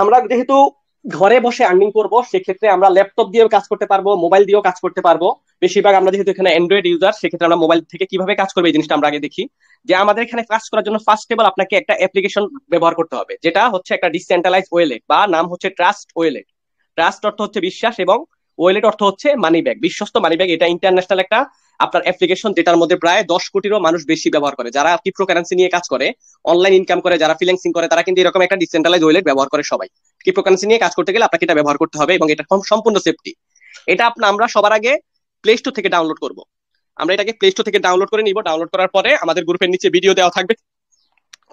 আমরা যেহেতু ঘরে বসে আর্নিং করব, সেক্ষেত্রে আমরা ল্যাপটপ দিয়েও কাজ করতে পারবো, মোবাইল দিয়েও কাজ করতে পারবো। বেশিরভাগ আমরা যেহেতু এখানে অ্যান্ড্রয়েড ইউজার, সেক্ষেত্রে আমরা মোবাইল থেকে কিভাবে কাজ করবে এই জিনিসটা আমরা আগে দেখি। যে আমাদের এখানে কাজ করার জন্য ফার্স্ট অফ অল আপনাকে একটা অ্যাপ্লিকেশন ব্যবহার করতে হবে, যেটা হচ্ছে একটা ডিসেন্ট্রালাইজ ওয়েলেট, বা নাম হচ্ছে ট্রাস্ট ওয়েলেট। ট্রাস্ট অর্থ হচ্ছে বিশ্বাস, এবং ওয়েলেট অর্থ হচ্ছে মানি ব্যাগ, বিশ্বস্ত মানি ব্যাগ। এটা ইন্টারন্যাশনাল একটা আপনার অ্যাপ্লিকেশন, যেটার মধ্যে প্রায় 10 কোটিরও মানুষ বেশি ব্যবহার করে। যারা ক্রিপ্টো কারেন্সি নিয়ে কাজ করে, অনলাইন ইনকাম করে, যারা ফ্রিল্যান্সিং করে, তারা কিন্তু এরকম একটা ডিসেন্ট্রালাইজ ওয়েলেট ব্যবহার করে সবাই। ক্রিপ্টোকারেন্সি নিয়ে কাজ করতে গেলে আপনাকে এটা ব্যবহার করতে হবে, এবং এটা সম্পূর্ণ সেফটি। এটা আমরা সবার আগে প্লে স্টোর থেকে ডাউনলোড করব। আমরা এটাকে প্লে স্টোর থেকে ডাউনলোড করে নিব। ডাউনলোড করার পরে আমাদের গ্রুপের নিচে ভিডিও দেওয়া থাকবে,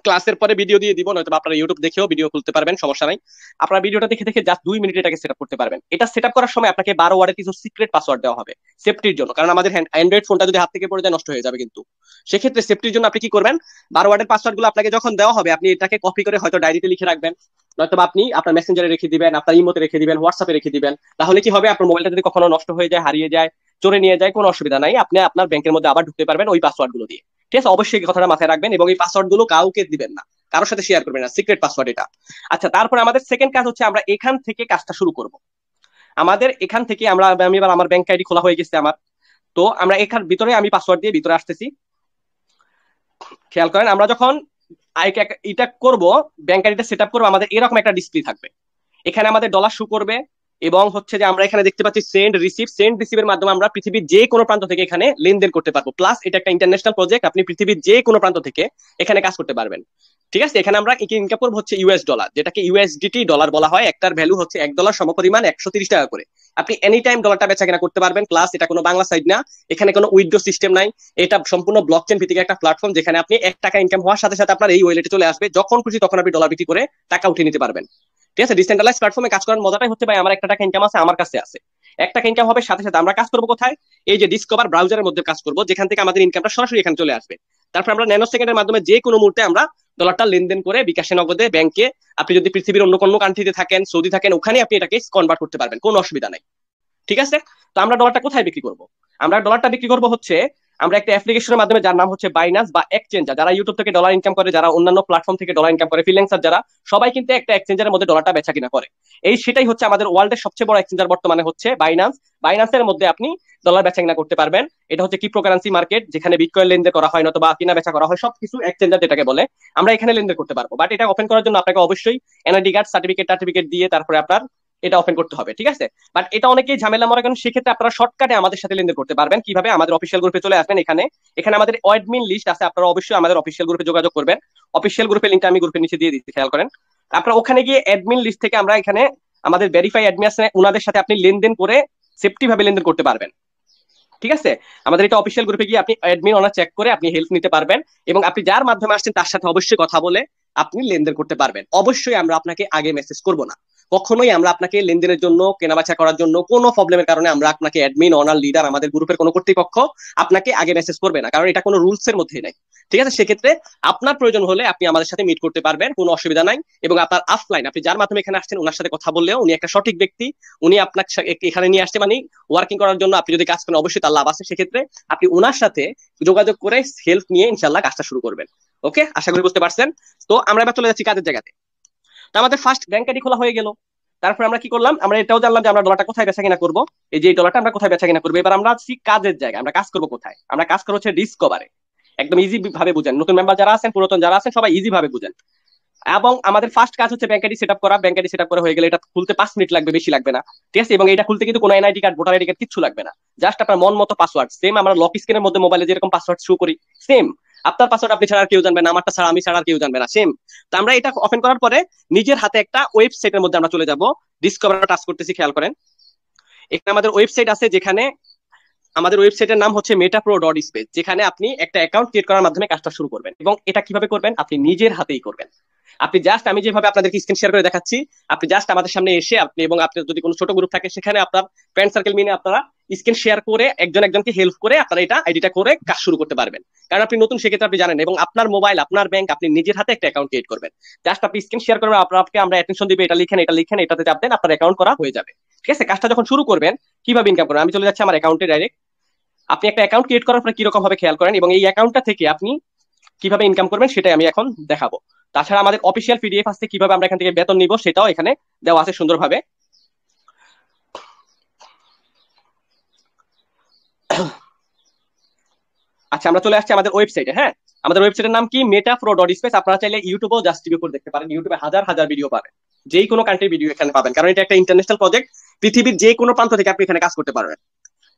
ক্লাসের পরে ভিডিও দিয়ে দিব, নয়তো আপনারা ইউটিউব দেখেও ভিডিও খুলতে পারবেন, সমস্যা নাই। আপনারা ভিডিওটা দেখে দেখে জাস্ট 2 মিনিট এটাকে সেট আপ করতে পারবেন। এটা সেট আপ করার সময় আপনাকে 12 ওয়ার্ডের কিছু সিক্রেট পাসওয়ার্ড দেওয়া হবে সেফটির জন্য, কারণ আমাদের অ্যান্ড্রয়েড ফোনটা যদি হাত থেকে পড়ে যায় নষ্ট হয়ে যাবে কিন্তু। সেক্ষেত্রে সেফটির জন্য আপনি কি করবেন, 12 ওয়ার্ডের পাসওয়ার্ড গুলো আপনাকে যখন দেওয়া হবে, আপনি এটাকে কপি করে হয়তো ডায়েরিতে লিখে রাখবেন, নয়তো আপনি আপনার মেসেঞ্জারে রেখে দিবেন, আপনার ইমোতে রেখে দিবেন, হোয়াটসঅ্যাপে রেখে দিবেন। তাহলে কি হবে, আপনার মোবাইলটা যদি কখনো নষ্ট হয়ে যায়, হারিয়ে যায়, চোরে নিয়ে যায়, কোনো অসুবিধা নাই, আপনি আপনার ব্যাংকের মধ্যে আবার ঢুকতে পারবেন ওই পাসওয়ার্ড গুলো দিয়ে। ঠিক আছে, অবশ্যই এই কথাটা মাথায় রাখবেন, এবং এই পাসওয়ার্ড গুলো কাউকে দিবেন না, কারোর সাথে শেয়ার করবেন না, সিক্রেট পাসওয়ার্ড এটা। আচ্ছা, তারপরে আমাদের সেকেন্ড কাজ হচ্ছে আমরা এখান থেকে কাজটা শুরু করব। আমাদের এখান থেকে আমি এবার আমার ব্যাংক আইডি খোলা হয়ে গেছে আমার। তো আমরা এখান ভিতরে আমি পাসওয়ার্ড দিয়ে ভিতরে আসতেছি। খেয়াল করেন, আমরা যখন এটা করব, ব্যাংক আইডিটা সেট আপ করবো, আমাদের এরকম একটা ডিসপ্লে থাকবে। এখানে আমাদের ডলার শো করবে, এবং হচ্ছে যে আমরা এখানে দেখতে পাচ্ছি সেন্ড রিসিভের মাধ্যমে আমরা পৃথিবীর যে কোনো প্রান্ত থেকে এখানে লেনদেন করতে পারবো। প্লাস এটা একটা ইন্টারন্যাশনাল প্রজেক্ট, আপনি পৃথিবীর যে কোনো প্রান্ত থেকে এখানে কাজ করতে পারবেন। ঠিক আছে, এখানে আমরা ইনকাম করবো হচ্ছে ইউএস ডলার, যেটাকে ইউএসডিটি ডলার বলা হয়। একটার ভ্যালু হচ্ছে $1 সমপরিমাণ 130 টাকা করে। আপনি এনি টাইম ডলারটা বেচা কেনা করতে পারবেন। প্লাস এটা কোনো বাংলা সাইড না, এখানে কোনো উইথড্র সিস্টেম নাই। এটা সম্পূর্ণ ব্লকচেন ভিত্তিক একটা প্ল্যাটফর্ম, যেখানে আপনি 1 টাকা ইনকাম হওয়ার সাথে সাথে আপনার এই ওয়ালেটে চলে আসবে, যখন খুশি তখন আপনি ডলার বিক্রি করে টাকা উঠিয়ে নিতে পারবেন। ঠিক আছে, ডিসেন্ট্রালাইজ প্ল্যাটফর্মে কাজ করার মজাটাই হচ্ছে ভাই, আমার 1 টাকা ইনকাম আছে, আমার কাছে আছে। 1 টাকা ইনকাম হবে, সাথে সাথে আমরা কাজ করবো কোথায়, এই যে ডিসকভার ব্রাউজারের মধ্যে কাজ করবো, যেখান থেকে আমাদের ইনকামটা সরাসরি এখানে চলে আসবে। তারপর আমরা ন্যানো সেকেন্ডের মাধ্যমে যে কোনো মুহূর্তে আমরা ডলারটা লেনদেন করে বিকাশে, নগদে, ব্যাংকে, আপনি যদি পৃথিবীর অন্য কোনো কান্ট্রিতে থাকেন, সৌদি থাকেন, ওখানে আপনি এটাকে কনভার্ট করতে পারবেন, কোনো অসুবিধা নাই। ঠিক আছে, তো আমরা ডলারটা কোথায় বিক্রি করব, আমরা ডলারটা বিক্রি করব হচ্ছে আমরা একটা অ্যাপ্লিকেশনের মাধ্যমে, যার নাম হচ্ছে বাইনান্স বা এক্সচেঞ্জার। যারা ইউটিউব থেকে ডলার ইনকাম করে, যারা অন্যান্য প্ল্যাটফর্ম থেকে ডলার ইনকাম করে, ফ্রিল্যান্সার যারা, সবাই কিন্তু একটা এক্সচেঞ্জারের মধ্যে ডলারটা বেচা কিনা করে। সেটাই হচ্ছে আমাদের ওয়ার্ল্ডের সবচেয়ে বড় এক্সচেঞ্জার বর্তমানে হচ্ছে বাইনান্স। বাইনান্সের মধ্যে আপনি ডলার বেচা কিনা করতে পারবেন। এটা হচ্ছে ক্রিপ্টোকারেন্সি মার্কেট, যেখানে বিটকয়েন লেনদেন করা হয়, নয়তো বা কিনা বেচা করা হয়, সবকিছু এক্সচেঞ্জার যেটাকে বলে, আমরা এখানে লেনদেন করতে পারবো। বাট এটা ওপেন করার জন্য আপনাকে অবশ্যই এনআইডি কার্ড, সার্টিফিকেট দিয়ে তারপরে আপনার এটা ওপেন করতে হবে। ঠিক আছে, বাট এটা অনেকেই ঝামেলা মনে করেন, সেক্ষেত্রে আপনারা শর্টকাটে আমাদের সাথে লেনদেন করতে পারবেন। কিভাবে, আমাদের অফিসিয়াল গ্রুপে চলে আসবেন। এখানে এখানে আমাদের অ্যাডমিন লিস্ট আছে, আপনারা অবশ্যই আমাদের অফিসিয়াল গ্রুপে যোগাযোগ করবেন। অফিসিয়াল গ্রুপের লিঙ্কটা আমি গ্রুপের নিচে দিয়ে দিচ্ছি, খেয়াল করেন। আপনারা ওখানে গিয়ে অ্যাডমিন লিস্ট থেকে আমরা এখানে আমাদের ভেরিফাই অ্যাডমিন আছে, ওনাদের সাথে আপনি লেনদেন করে সেফটি ভাবে লেনদেন করতে পারবেন। ঠিক আছে, আমাদের এটা অফিসিয়াল গ্রুপে গিয়ে আপনি অ্যাডমিন অনার চেক করে আপনি হেল্প নিতে পারবেন, এবং আপনি যার মাধ্যমে আসছেন তার সাথে অবশ্যই কথা বলে আপনি লেনদেন করতে পারবেন। অবশ্যই আমরা আপনাকে আগে মেসেজ করব না, কখনোই আমরা আপনাকে লেনদেনের জন্য, কেনাবেচা করার জন্য কোনো প্রবলেমের কারণে আমরা আপনাকে অ্যাডমিন, অনার, লিডার, আমাদের গ্রুপের কোনো কর্তৃপক্ষ আপনাকে আগে মেসেজ করবে না, কারণ এটা কোনো রুলস এর মধ্যে নাই। ঠিক আছে, সেক্ষেত্রে আপনার প্রয়োজন হলে আপনি আমাদের সাথে মিট করতে পারবেন, কোনো অসুবিধা নাই। এবং আপনার অফলাইন, আপনি যার মাধ্যমে এখানে আসছেন ওনার সাথে কথা বললেও, উনি একটা সঠিক ব্যক্তি, উনি আপনাকে এখানে নিয়ে আসছে মানে ওয়ার্কিং করার জন্য, আপনি যদি কাজ করেন অবশ্যই তার লাভ আছে। সেক্ষেত্রে আপনি ওনার সাথে যোগাযোগ করে হেল্প নিয়ে ইনশাল্লাহ কাজটা শুরু করবেন। ওকে, আশা করি বুঝতে পারছেন। তো আমরা এবার চলে যাচ্ছি কাজের জায়গাতে। তো আমাদের ফার্স্ট ব্যাংক আইডি খোলা হয়ে গেল। তারপর আমরা কি করলাম, আমরা এটাও জানলাম যে আমরা ডলারটা কোথায় বেচা কিনা করবো। এই যে ডলারটা আমরা কোথায় বেচা কিনা করবো, এবার আমরা আছি কাজের জায়গায়। আমরা কাজ করবো কোথায়, আমরা কাজ করবো হচ্ছে ডিসকভারে। একদম ইজি ভাবে বুঝেন, নতুন মেম্বার যারা আছেন, পুরাতন যারা আছেন, সবাই ইজি ভাবে বুঝেন। এবং আমাদের ফার্স্ট কাজ হচ্ছে ব্যাংক আইডি সেট আপ করা। ব্যাংক আইডি সেট আপ করা হয়ে গেলে এটা খুলতে 5 মিনিট লাগবে, বেশি লাগবে না। ঠিক আছে, এবং এটা খুলতে কিন্তু কোনো NID card, voter ID card কিছু লাগবে না। জাস্ট আপনার মন মতো পাসওয়ার্ড, সেম আমরা লক স্ক্রিনের মধ্যে মোবাইলে যেরকম পাসওয়ার্ড শো করি, সেম আপনার পাসওয়ার্ড আপনি ছাড়া আর কেউ জানবে না, আমারটা ছাড়া আমি ছাড়া আর কেউ জানবে না, সেম। তো আমরা এটা ওপেন করার পরে নিজের হাতে একটা ওয়েবসাইটের মধ্যে আমরা চলে যাব। ডিসকভার টাচ করতেছি, খেয়াল করেন। এখানে আমাদের ওয়েবসাইট আছে, যেখানে আমাদের ওয়েবসাইটের নাম হচ্ছে metapro.space, যেখানে আপনি একটা অ্যাকাউন্ট ক্রিয়েট করার মাধ্যমে কাজটা শুরু করবেন। এবং এটা কিভাবে করবেন, আপনি নিজের হাতেই করবেন। আপনি জাস্ট, আমি যেভাবে আপনাদেরকে স্ক্রিন শেয়ার করে দেখাচ্ছি, আপনি জাস্ট আমাদের সামনে এসে আপনি, এবং আপনার যদি কোনো ছোট গ্রুপ থাকে সেখানে আপনার ফ্রেন্ড সার্কেল মিলে আপনারা স্ক্রিন শেয়ার করে একজন একজনকে হেল্প করে আপনারা এটা আইডিটা করে কাজ শুরু করতে পারবেন। কারণ আপনি নতুন, সেক্ষেত্রে আপনি জানেন, এবং আপনার মোবাইল, আপনার ব্যাংক, আপনি নিজের হাতে একটা অ্যাকাউন্ট ক্রিয়েট করবেন। জাস্ট আপনি স্ক্রিন শেয়ার করবেন, আপনাকে আমরা অ্যাটেনশন দিবে, এটা লিখেন, এটা লিখেন, এটাতে চাপ দেন, আপনার অ্যাকাউন্ট করা হয়ে যাবে। ঠিক আছে, কাজটা যখন শুরু করবেন, কিভাবে ইনকাম করবেন, আমি চলে যাচ্ছি আমার অ্যাকাউন্টে ডাইরেক্ট। আপনি একটা অ্যাকাউন্ট ক্রিয়েট করার পরে কিরকম ভাবে খেয়াল করেন, এবং এই অ্যাকাউন্টটা থেকে আপনি কিভাবে ইনকাম করবেন সেটাই আমি এখন দেখাবো। তাছাড়া আমাদের অফিসিয়াল পিডিএফ আছে কিভাবে আমরা এখান থেকে বেতন নিব, সেটাও এখানে দেওয়া আছে সুন্দরভাবে। আচ্ছা, আমরা চলে আসছি আমাদের ওয়েবসাইটে। হ্যাঁ, আমাদের ওয়েবসাইটের নাম কি, metapro.space। আপনারা চাইলে ইউটিউবেও জাস্ট টিভি করে দেখতে পারেন, ইউটিউবে হাজার হাজার ভিডিও পাবেন, যে কোনো কান্ট্রির ভিডিও এখানে পাবেন, কারণ এটা একটা ইন্টারন্যাশনাল প্রজেক্ট। পৃথিবীর যে কোনো প্রান্ত থেকে আপনি এখানে কাজ করতে পারবেন।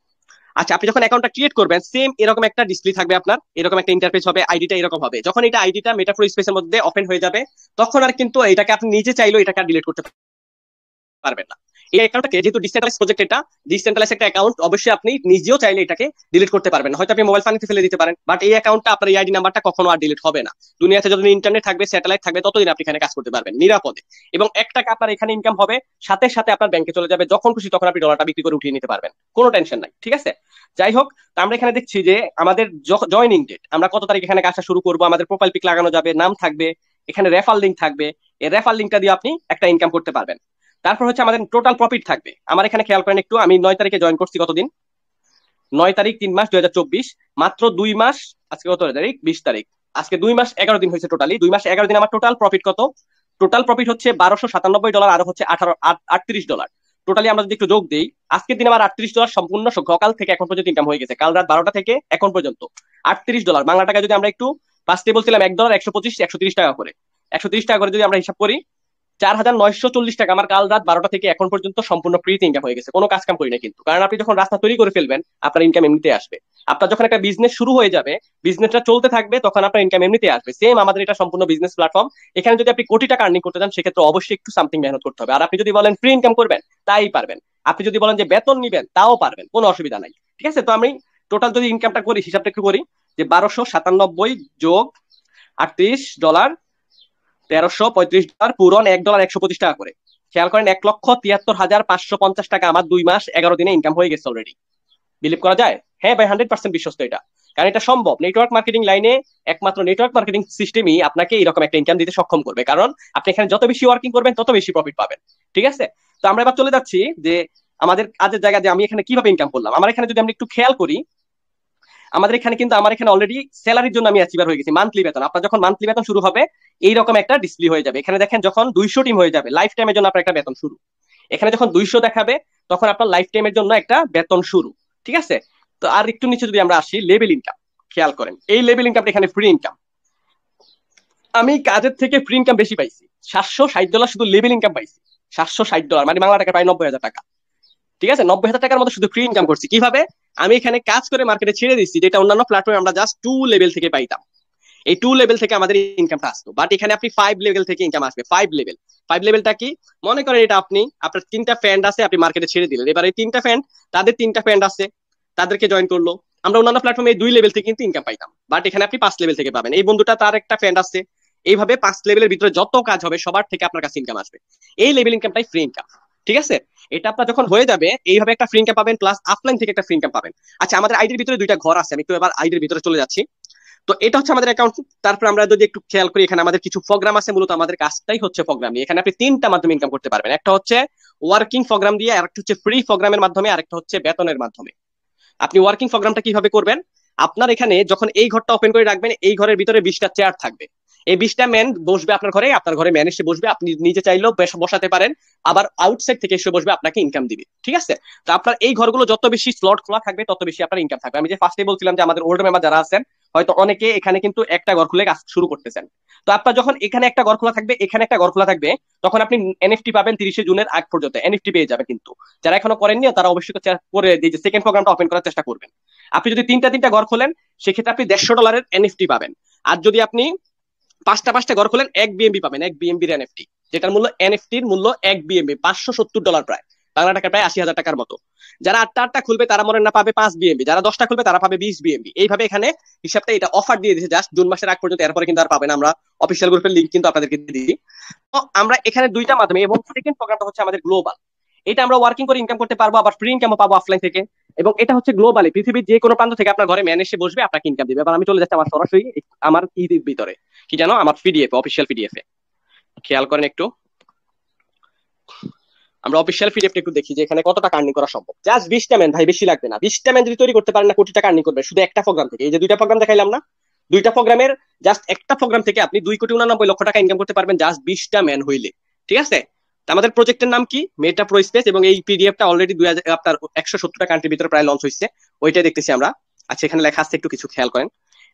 আচ্ছা, আপনি যখন অ্যাকাউন্টটা ক্রিয়েট করবেন, সেম এরকম একটা ডিসপ্লে থাকবে আপনার, এরকম একটা ইন্টারফেস হবে, আইডিটা এরকম হবে। যখন এটা আইডিটা মেটাফোর স্পেসের মধ্যে ওপেন হয়ে যাবে, তখন আর কিন্তু এটাকে আপনি নিজে চাইলেও এটাকে ডিলিট করতে পারবেন না। এই অ্যাকাউন্টটাকে, যেহেতু ডিসেন্ট্রালাইজ প্রজেক্ট, এটা ডিসেন্ট্রালাইজ একটা অ্যাকাউন্ট, অবশ্যই আপনি নিজেও চাইলে এটাকে ডিলিট করতে পারবেন। হয়তো আপনি মোবাইল পানিতে ফেলে দিতে পারেন, বাট এই অ্যাকাউন্টটা আপনার এই আইডি নাম্বারটা কখনো আর ডিলিট হবে না। দুনিয়াতে যতদিন ইন্টারনেট থাকবে, স্যাটেলাইট থাকবে, ততদিন আপনি এখানে কাজ করতে পারবেন নিরাপদে। এবং 1 টাকা আপনার এখানে ইনকাম হবে, সাথে সাথে আপনার ব্যাংকে চলে যাবে, যখন খুশি তখন আপনি ডলারটা বিক্রি করে উঠিয়ে নিতে পারবেন, কোনো টেনশন নাই। ঠিক আছে, যাই হোক, তো আমরা এখানে দেখছি যে আমাদের জয়নিং ডেট, আমরা কত তারিখ এখানে কাজটা শুরু করবো, আমাদের প্রোফাইল পিক লাগানো যাবে, নাম থাকবে, এখানে রেফার লিঙ্ক থাকবে। এই রেফার লিঙ্কটা দিয়ে আপনি একটা ইনকাম করতে পারবেন। তারপর হচ্ছে আমাদের টোটাল প্রফিট থাকবে। আমার এখানে খেয়াল করেন একটু, আমি 9 তারিখে জয়েন করছি, কতদিন, 9 তারিখ 3 মাস 2024, মাত্র 2 মাস। আজকে কত তারিখ, 20 তারিখ। আজকে 2 মাস 11 দিন হয়েছে, টোটালি 2 মাস 11 দিন। আমার টোটাল প্রফিট কত, টোটাল প্রফিট হচ্ছে $1297, আর হচ্ছে 38 ডলার। টোটালি আমরা যদি একটু যোগ দিই, আজকের দিন আমার $38 সম্পূর্ণ সকাল থেকে এখন পর্যন্ত ইনকাম হয়ে গেছে, কাল রাত 12টা থেকে এখন পর্যন্ত $38। বাংলা টাকা যদি আমরা একটু, ফার্স্টে বলছিলাম $1 125, 130 টাকা করে, 130 টাকা করে যদি আমরা হিসাব করি, 4,940 টাকা আমার কাল রাত 12টা থেকে এখন পর্যন্ত সম্পূর্ণ ফ্রিতে ইনকাম হয়ে গেছে, কোনো কাজ কাম করি না কিন্তু। কারণ আপনি যখন রাস্তা তৈরি করে ফেলবেন, আপনার ইনকাম এমনিতে আসবে। আপনার যখন একটা বিজনেস শুরু হয়ে যাবে, বিজনেসটা চলতে থাকবে, তখন আপনার ইনকাম এমনিতে আসবে। সেম আমাদের এটা সম্পূর্ণ বিজনেস প্ল্যাটফর্ম। এখানে যদি আপনি কোটি টাকা আর্নিং করতে চান, সেক্ষেত্রে অবশ্যই একটু সামথিং মেহনত করতে হবে। আর আপনি যদি বলেন ফ্রি ইনকাম করবেন, তাই পারবেন। আপনি যদি বলেন যে বেতন নিবেন, তাও পারবেন, কোনো অসুবিধা নাই। ঠিক আছে, তো আমি টোটাল যদি ইনকামটা করি, হিসাবটা একটু করি, যে 1297 যোগ $38, $1335 পূরণ $1 125 টাকা করে। খেয়াল করেন, 1,73,550 টাকা আমার 2 মাস 11 দিনে ইনকাম হয়ে গেছে অলরেডি। বিলিভ করা যায়? হ্যাঁ ভাই, 100% বিশ্বস্ত এটা, কারণ এটা সম্ভব। নেটওয়ার্ক মার্কেটিং লাইনে একমাত্র নেটওয়ার্ক মার্কেটিং সিস্টেমই আপনাকে এরকম একটা ইনকাম দিতে সক্ষম করবে, কারণ আপনি এখানে যত বেশি ওয়ার্কিং করবেন, তত বেশি প্রফিট পাবেন। ঠিক আছে, তো আমরা এবার চলে যাচ্ছি যে আমাদের কাজের জায়গা, যে আমি এখানে কিভাবে ইনকাম করলাম। আমার এখানে যদি আমরা একটু খেয়াল করি, আমাদের এখানে কিন্তু, আমার এখানে অলরেডি স্যালারির জন্য আমি অ্যাচিভার হয়ে গেছি, মান্থলি বেতন। আপনার যখন মান্থলি বেতন শুরু হবে, এইরকম একটা ডিসপ্লে হয়ে যাবে। এখানে দেখেন, যখন 200 টিম হয়ে যাবে, লাইফ টাইমের জন্য আপনার একটা বেতন শুরু। এখানে যখন 200 দেখাবে, তখন আপনার লাইফ টাইমের জন্য একটা বেতন শুরু। ঠিক আছে, তো আর একটু নিচে যদি আমরা আসি, লেভেল ইনকাম, খেয়াল করেন এই লেভেল ইনকামটা এখানে ফ্রি ইনকাম। আমি কাজের থেকে ফ্রি ইনকাম বেশি পাইছি, $760 শুধু লেভেল ইনকাম পাইছি। $760 মানে বাংলা টাকা প্রায় 90,000 টাকা। ঠিক আছে, 90,000 টাকার মতো শুধু ফ্রি ইনকাম করছি। কিভাবে? আমি এখানে কাজ করে মার্কেটে ছেড়ে দিচ্ছি, যেটা অন্যান্য প্ল্যাটফর্মে আমরা জাস্ট 2 লেভেল থেকে পাইতাম। এই 2 লেভেল থেকে আমাদের ইনকামটা আসতো, বাট এখানে আপনি 5 লেভেল থেকে ইনকাম আসবে। 5 লেভেল, 5 লেভেলটা কি? মনে করেন এটা আপনি, আপনার 3টা ফ্রেন্ড আছে, আপনি মার্কেটে ছেড়ে দিলেন। এবার এই 3টা ফ্রেন্ড, তাদের 3টা ফ্রেন্ড আছে, তাদেরকে জয়েন করলো। আমরা অন্যান্য প্ল্যাটফর্মে এই 2 লেভেল থেকে কিন্তু ইনকাম পাইতাম, বাট এখানে আপনি 5 লেভেল থেকে পাবেন। এই বন্ধুটা, তার একটা ফ্রেন্ড আছে, এইভাবে 5 লেভেলের ভিতরে যত কাজ হবে, সবার থেকে আপনার কাছে ইনকাম আসবে। এই লেভেল ইনকামটাই ফ্রি ইনকাম। ঠিক আছে, এটা আপনার যখন হয়ে যাবে, এইভাবে একটা ফ্রি ইনকাম পাবেন, প্লাস অফলাইন থেকে একটা ফ্রি ইনকাম পাবেন। আচ্ছা, আমাদের আইডির ভিতরে 2টা ঘর আছে, আমি একটু এবার আইডির ভিতরে চলে যাচ্ছি। তো এটা হচ্ছে আমাদের অ্যাকাউন্ট। তারপর আমরা যদি একটু খেয়াল করি, এখানে আমাদের কিছু প্রোগ্রাম আছে, মূলত আমাদের কাজটাই হচ্ছে প্রোগ্রাম নিয়ে। এখানে আপনি 3টা মাধ্যমে ইনকাম করতে পারবেন, একটা হচ্ছে ওয়ার্কিং প্রোগ্রাম দিয়ে, আরেকটা হচ্ছে ফ্রি প্রোগ্রামের মাধ্যমে, আরেকটা হচ্ছে বেতনের মাধ্যমে। আপনি ওয়ার্কিং প্রোগ্রামটা কিভাবে করবেন? আপনার এখানে যখন এই ঘরটা ওপেন করে রাখবেন, এই ঘরের ভিতরে 20টা চেয়ার থাকবে। এই 20টা ম্যান বসবে আপনার ঘরে, আপনার ঘরে ম্যান এসে বসবে, আপনি নিজে চাইলেও বসাতে পারেন, আবার আউটসাইড থেকে এসে বসবে, আপনাকে ইনকাম দিবে। ঠিক আছে, তো আপনার এই ঘরগুলো যত বেশি স্লট খোলা থাকবে, তত বেশি আপনার ইনকাম থাকবে। আমি যে ফার্স্টে বলছিলাম যে আমাদের ওল্ড মেম্বার যারা আছেন, হয়তো অনেকে এখানে কিন্তু একটা ঘর খুলে কাজ শুরু করতেছেন। তো আপনার যখন এখানে একটা ঘর খোলা থাকবে, এখানে একটা ঘর খোলা থাকবে, তখন আপনি এনএফটি পাবেন 30 জুনের আগ পর্যন্ত, এনএফটি পেয়ে যাবে। কিন্তু যারা এখনো করেননি, তারা অবশ্যই করে যে সেকেন্ড প্রোগ্রামটা ওপেন করার চেষ্টা করবেন। আপনি যদি 3টা ঘর খোলেন, সেক্ষেত্রে আপনি $150 এনএফটি পাবেন। আর যদি আপনি 5টা ঘর খোলেন, 1 বিএমবি পাবেন, 1 বিএমবির এনএফটি, যেটার মূল্য, এনএফটির মূল্য 1 বিএমবি, $570 প্রায়, বাংলা টাকা প্রায় 80,000 টাকার মতো। যারা 8টা খুলবে, তারা মনে না পাবে 5 বিএমবি, যারা 10টা খুলবে, তারা পাবে 20 বিএমবি। এইভাবে এখানে হিসাবটা, এটা অফার দিয়ে দিয়েছে জাস্ট জুন মাসের আগ পর্যন্ত, এরপরে কিন্তু আর পাবেন। আমরা অফিসিয়াল গ্রুপের লিঙ্ক কিন্তু আপনাদেরকে দিয়ে দিই। তো আমরা এখানে 2টা মাধ্যমে, এবং সেকেন্ড প্রোগ্রামটা হচ্ছে আমাদের গ্লোবাল। এটা আমরা ওয়ার্কিং করে ইনকাম করতে পারবো, আবার ফ্রি ইনকামও পাবো অফলাইন থেকে। এবং এটা হচ্ছে গ্লোবালি, পৃথিবীর যে কোনো প্রান্ত থেকে আপনার ঘরে ম্যান এসে বসবে, আপনাকে ইনকাম দিবে। এবার আমি চলে যাচ্ছি আমার সরাসরি আমার ঈদের ভিতরে, কি জানো, আমার পিডিএফ, অফিসিয়াল পিডিএফ এ খেয়াল করেন একটু। আমরা অফিসিয়াল পিডিএফ একটু দেখি যে এখানে কত টাকা আর্নিং করা সম্ভব। জাস্ট 20টা ম্যান ভাই, বেশি লাগবে না। 20টা ম্যান যদি তৈরি করতে পারেন না, কোটি টাকা আর্নিং করবে শুধু একটা প্রোগ্রাম থেকে। এই যে 2টা প্রোগ্রাম দেখাইলাম না, দুইটা প্রোগ্রামের জাস্ট একটা প্রোগ্রাম থেকে আপনি 2,99,00,000 টাকা ইনকাম করতে পারবেন জাস্ট 20টা ম্যান হইলে। ঠিক আছে, তো আমাদের প্রজেক্টের নাম কি, মেটা প্রো স্পেস, এবং এই পিডিএফটা অলরেডি 170টা কান্ট্রির ভিতরে প্রায় লঞ্চ হয়েছে, ওইটাই দেখতেছি আমরা। আচ্ছা, এখানে লেখা আছে, একটু কিছু খেয়াল করেন।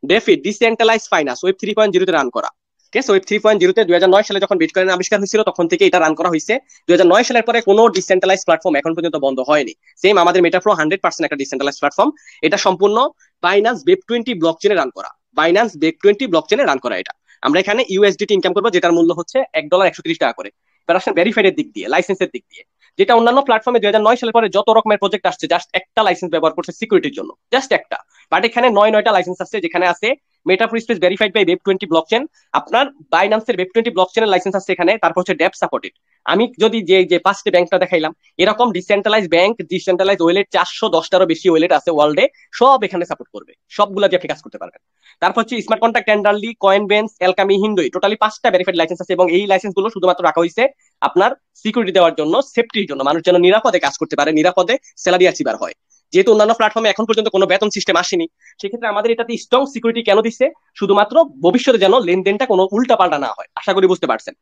ডেফি ডিসেন্ট্রালাইজ ফাইন্যান্স ওয়েব 3.0 তে রান করা। ঠিক আছে, ওয়েব 3.0 তে 2009 সালে যখন বিটকয়েন আবিষ্কার হয়েছিল তখন থেকে এটা রান করা হয়েছে। 2009 সালের পরে কোনো ডিসেন্ট্রালাইজ প্ল্যাটফর্ম এখন পর্যন্ত বন্ধ হয়নি। সেম আমাদের মেটাপ্রো 100% একটা ডিসেন্ট্রালাইজ প্ল্যাটফর্ম। এটা সম্পূর্ণ বাইন্যান্স ওয়েব 20 ব্লকচেনে রান করা, বাইন্যান্স ওয়েব 20 ব্লকচেনে রান করা। এটা আমরা এখানে ইউএসডিটি ইনকাম করবো, যেটার মূল্য হচ্ছে $1.130 করে। এবার আসেন ভেরিফাইড এর দিক দিয়ে, লাইসেন্সের দিক দিয়ে, যেটা অন্যান্য প্ল্যাটফর্মে 2009 সালের পরে যত রকমের প্রজেক্ট আসছে জাস্ট একটা লাইসেন্স ব্যবহার করছে সিকিউরিটির জন্য, জাস্ট একটা। বাট এখানে 9টা লাইসেন্স আছে, যেখানে আছে Metapro space verified by web 20 blockchain, আপনার বাইন্যান্সের ওয়েব 20 ব্লকচেনের লাইসেন্স আছে এখানে, তারপর হচ্ছে ডেপ সাপোর্টেড। আমি যদি যে ফার্স্ট ব্যাংকটা দেখাইলাম, এরকম ডিসেন্ট্রালাইজ ব্যাংক, ডিসেন্ট্রালাইজ ওয়ালেট 410টারও বেশি ওয়ালেট আছে ওয়ার্ল্ডে, সব এখানে সাপোর্ট করবে, সবগুলো দিয়ে আপনি কাজ করতে পারবেন। তারপর হচ্ছে স্মার্ট কন্ট্রাক্ট, টেন্ডারলি, কয়েনবেন্স, এলকামি, হিন্দুই, টোটালি 5টা ভেরিফাইড লাইসেন্স আছে, এবং এই লাইসেন্স গুলো শুধুমাত্র রাখা হয়েছে আপনার সিকিউরিটি দেওয়ার জন্য, সেফটির জন্য, মানুষ যেন নিরাপদে কাজ করতে পারে, নিরাপদে স্যালারি অ্যাচিভার হয়। যেহেতু অন্যান্য প্ল্যাটফর্মে এখন পর্যন্ত কোনো বেতন সিস্টেম আসেনি, সেক্ষেত্রে আমাদের এটাতে স্ট্রং সিকিউরিটি কেন দিচ্ছে, শুধুমাত্র ভবিষ্যতে যেন লেনদেনটা কোনো উল্টা পাল্টা না হয়। আশা করি বুঝতে পারছেন।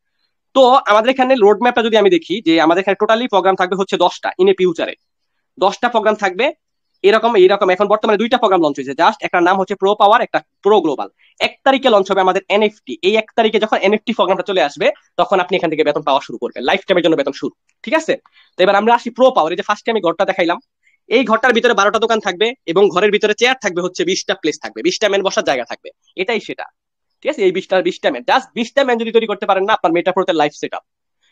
তো আমাদের এখানে রোড ম্যাপটা যদি আমি দেখি, যে আমাদের এখানে টোটালি প্রোগ্রাম থাকবে হচ্ছে 10টা ইন এ ফিউচারে, 10টা প্রোগ্রাম থাকবে এরকম এইরকম। এখন বর্তমানে 2টা প্রোগ্রাম লঞ্চ হয়েছে, জাস্ট একটা নাম হচ্ছে প্রো পাওয়ার, একটা প্রো গ্লোবাল। 1 তারিখে লঞ্চ হবে আমাদের এনএফটি। এই 1 তারিখে যখন এনএফটি প্রোগ্রামটা চলে আসবে, তখন আপনি এখান থেকে বেতন পাওয়া শুরু করবেন, লাইফ টাইমের জন্য বেতন শুরু। ঠিক আছে, তো এবার আমরা আসি প্রো পাওয়ার। এই যে ফার্স্টে আমি ঘরটা দেখাইলাম, এই ঘরটার ভিতরে 12টা দোকান থাকবে, এবং ঘরের ভিতরে চেয়ার থাকবে হচ্ছে 20টা প্লেস থাকবে, 20টা ম্যান বসার জায়গা থাকবে। এটাই সেটা। ঠিক আছে, এই 20টা ম্যান, জাস্ট 20টা ম্যান যদি তৈরি করতে পারেন না, আপনার মেটাপ্রোতে লাইফ সেট আপ,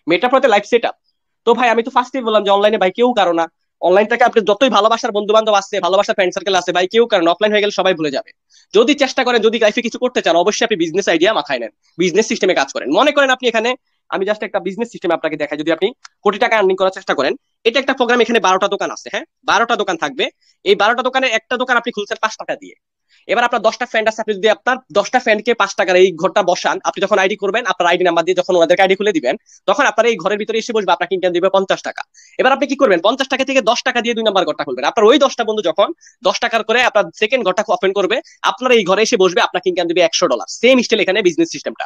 মেটাপ্রোতে লাইফ সেট আপ। তো ভাই আমি তো ফার্স্টেই বললাম যে অনলাইনে ভাই কেউ কারো না, অনলাইনটাকে আপনি যতই ভালোবাসার বন্ধু বান্ধব আছে, ভালোবাসার ফ্রেন্ড সার্কেল আছে, ভাই কেউ কারণ অফলাইন হয়ে গেলে সবাই ভুলে যাবে। যদি চেষ্টা করেন, যদি লাইফে কিছু করতে চান, অবশ্যই আপনি বিজনেস আইডিয়া মাথায় নেন, বিজনেস সিস্টেমে কাজ করেন। মনে করেন আপনি এখানে, আমি জাস্ট একটা বিজনেস সিস্টেম আপনাকে দেখাই, যদি আপনি কোটি টাকা আর্নিং করার চেষ্টা করেন, এটা একটা প্রোগ্রাম, এখানে 12টা দোকান আছে, হ্যাঁ 12টা দোকান থাকবে। এই 12টা দোকানের একটা দোকান আপনি খুলছেন 5 টাকা দিয়ে। এবার আপনার 10টা ফ্রেন্ড আছে, আপনি যদি আপনার 10টা ফ্রেন্ডকে 5 টাকার এই ঘরটা বসান, আপনি যখন আইডি করবেন, আপনার আইডি নাম্বার দিয়ে যখন ওনাদেরকে আইডি খুলে দিবেন, তখন আপনার এই ঘরের ভিতরে এসে বসবে, আপনাকে ইনকাম দিবে 50 টাকা। এবার আপনি কি করবেন, 50 টাকা থেকে 10 টাকা দিয়ে 2 নাম্বার ঘরটা খুলবেন। আপনার ওই 10টা বন্ধু যখন 10 টাকার করে আপনার সেকেন্ড ঘরটা ওপেন করবে, আপনার এই ঘরে এসে বসবে, আপনাকে ইনকাম দিবে $100। সেম স্টাইল এখানে বিজনেস সিস্টেমটা।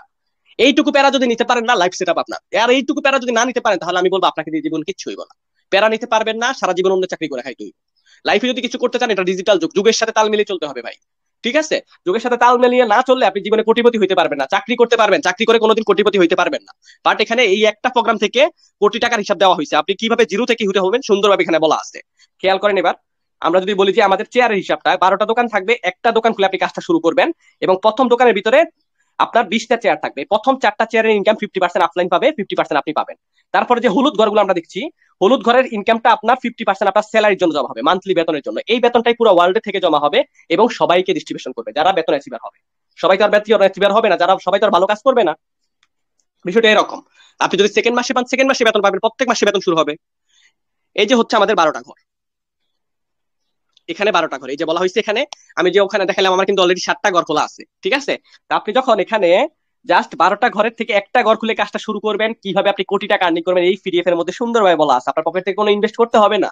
এইটুকু প্যারা যদি নিতে পারেন না, লাইফ সেট আপ আপনার। আর এইটুকু প্যারা যদি না নিতে পারেন, তাহলে আমি বলবো আপনাকে দিয়ে জীবন কিচ্ছুই বলা। প্যারা নিতে পারবেন না, সারা জীবন অন্য চাকরি করে খাইতে হইবে। লাইফে যদি কিছু করতে চান, এটা ডিজিটাল যুগ, যুগের সাথে তাল মিলিয়ে চলতে হবে ভাই। ঠিক আছে, যুগের সাথে তাল মিলিয়ে না চললে আপনি জীবনে কোটিপতি হইতে পারবেন না। চাকরি করতে পারবেন, চাকরি করে কোনোদিন কোটিপতি হইতে পারবেন না। বাট এখানে এই একটা প্রোগ্রাম থেকে কোটি টাকার হিসাব দেওয়া হয়েছে, আপনি কিভাবে জিরো থেকে হিরো হবেন সুন্দরভাবে এখানে বলা আছে। খেয়াল করেন। এবার আমরা যদি বলি যে আমাদের চেয়ারের হিসাবটা, 12টা দোকান থাকবে, একটা দোকান খুলে আপনি কাজটা শুরু করবেন, এবং প্রথম দোকানের ভিতরে আপনার 20টা চেয়ার থাকবে। প্রথম 4টা চেয়ারের ইনকাম 50% আফলাইন পাবে, 50% আপনি পাবেন। তারপরে যে হলুদ ঘরগুলো আমরা দেখছি, হলুদ ঘরের ইনকামটা আপনার 50% আপনার স্যালারির জন্য জমা হবে, মান্থলি বেতনের জন্য। এই বেতনটাই পুরো ওয়ার্ল্ড থেকে জমা হবে এবং সবাইকে ডিস্ট্রিবিউশন করবে, যারা বেতন অ্যাচিভার হবে। সবাই তো আর বেতন অ্যাচিভার হবে না, যারা সবাই তো আর ভালো কাজ করবে না। বিষয়টা এরকম। আপনি যদি সেকেন্ড মাসে পান, সেকেন্ড মাসে বেতন পাবেন, প্রত্যেক মাসে বেতন শুরু হবে। এই যে হচ্ছে আমাদের 12টা ঘর, এখানে 12টা ঘর, এই যে বলা হয়েছে এখানে, আমি যে ওখানে দেখালাম, আমার কিন্তু অলরেডি 7টা ঘর খোলা আছে। ঠিক আছে, তা আপনি যখন এখানে জাস্ট 12টা ঘরের থেকে একটা ঘর খুলে কাজটা শুরু করবেন, কিভাবে আপনি কোটি টাকা আর্নিং করবেন, এই পিডিএফ এর মধ্যে সুন্দরভাবে বলা আছে। আপনার পকেট থেকে কোনো ইনভেস্ট করতে হবে না,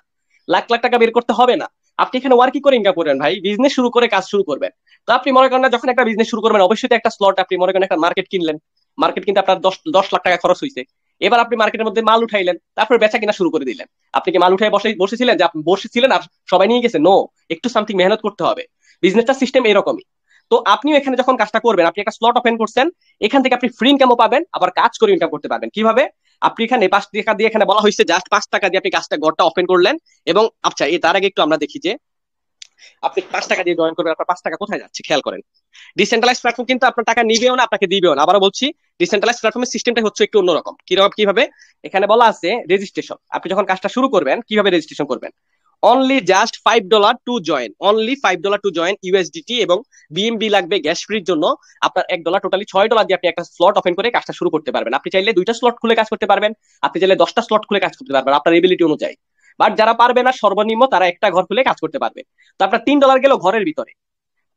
লাখ লাখ টাকা বের করতে হবে না। আপনি এখানে ওয়ার্কিং করে ইনকাম করবেন ভাই, বিজনেস শুরু করে কাজ শুরু করবেন। তো আপনি মনে করেন না, যখন একটা বিজনেস শুরু করবেন, অবশ্যই তো একটা স্লট, আপনি মনে করেন একটা মার্কেট কিনলেন, মার্কেট কিন্তু আপনার 10 লাখ টাকা খরচ হয়েছে। এবার আপনি মার্কেটের মধ্যে মাল উঠাইলেন, তারপর বেচা কিনা শুরু করে দিলেন। আপনি কি মাল উঠাই বসেছিলেন যে আপনি বসেছিলেন আর সবাই নিয়ে গেছে? নো, একটু সামথিং মেহনত করতে হবে। বিজনেসটা সিস্টেম এরকমই। তো আপনিও এখানে যখন কাজটা করবেন, আপনি একটা স্লট ওপেন করছেন, এখান থেকে আপনি ফ্রি ইনকামও পাবেন, আবার কাজ করে ইনকাম করতে পারবেন। কিভাবে? আপনি এখানে 5 টাকা দিয়ে, এখানে বলা হয়েছে জাস্ট 5 টাকা দিয়ে আপনি কাজটা ঘরটা ওপেন করলেন। এবং আচ্ছা, তার আগে একটু আমরা দেখি যে আপনি 5 টাকা দিয়ে জয়েন করবেন, আপনার 5 টাকা কোথায় যাচ্ছে খেয়াল করেন। ডিসেন্ট্রালাইজ প্ল্যাটফর্ম কিন্তু আপনার টাকা নিবেও না, আপনাকে দিবেও না। আবারও বলছি, ডিসেন্ট্রালাইজ প্ল্যাটফর্মের সিস্টেমটা হচ্ছে একটু অন্যরকম। কিভাবে? এখানে বলা আছে রেজিস্ট্রেশন। আপনি যখন কাজটা শুরু করবেন, কিভাবে রেজিস্ট্রেশন করবেন? Only just $5 to join, only $5 to join USDT, এবং বিএমবি লাগবে গ্যাস ফ্রির জন্য। আপনার $1, টোটালি $6 দিয়ে আপনি একটা স্লট ওপেন করে কাজটা শুরু করতে পারবেন। আপনি চাইলে 2টা স্লট খুলে কাজ করতে পারবেন, আপনি চাইলে 10টা স্লট খুলে কাজ করতে পারবেন, আপনার এবিলিটি অনুযায়ী। বাট যারা পারবে না, সর্বনিম্ন তারা একটা ঘর খুলে কাজ করতে পারবে। তো আপনার $3 গেল ঘরের ভিতরে,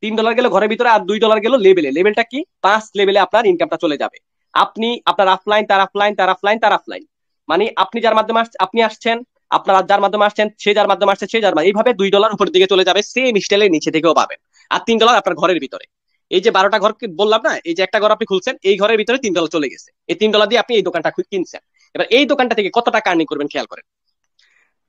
$3 গেল ঘরের ভিতরে, আর $2 গেল লেভেলে। লেভেলটা কি? 5 লেভেলে আপনার ইনকামটা চলে যাবে। আপনি আপনার আফলাইন, তার আফলাইন, তার আফলাইন, তার আফলাইন, মানে আপনি যার মাধ্যমে আপনি আসছেন, আপনার যার মাধ্যমে আসছেন, সে যার মাধ্যমে আসছে, সে যার, এইভাবে $2 উপরের দিকে চলে যাবে। সেম স্টাইলের নিচে থেকেও পাবেন। আর $3 আপনার ঘরের ভিতরে। এই যে 12টা ঘর বললাম না, এই যে একটা ঘর আপনি খুলছেন, এই ঘরের ভিতরে $3 চলে গেছে, এই $3 দিয়ে আপনি এই দোকানটা কিনছেন। এবার এই দোকানটা থেকে কত টাকা আর্নিং করবেন খেয়াল করেন,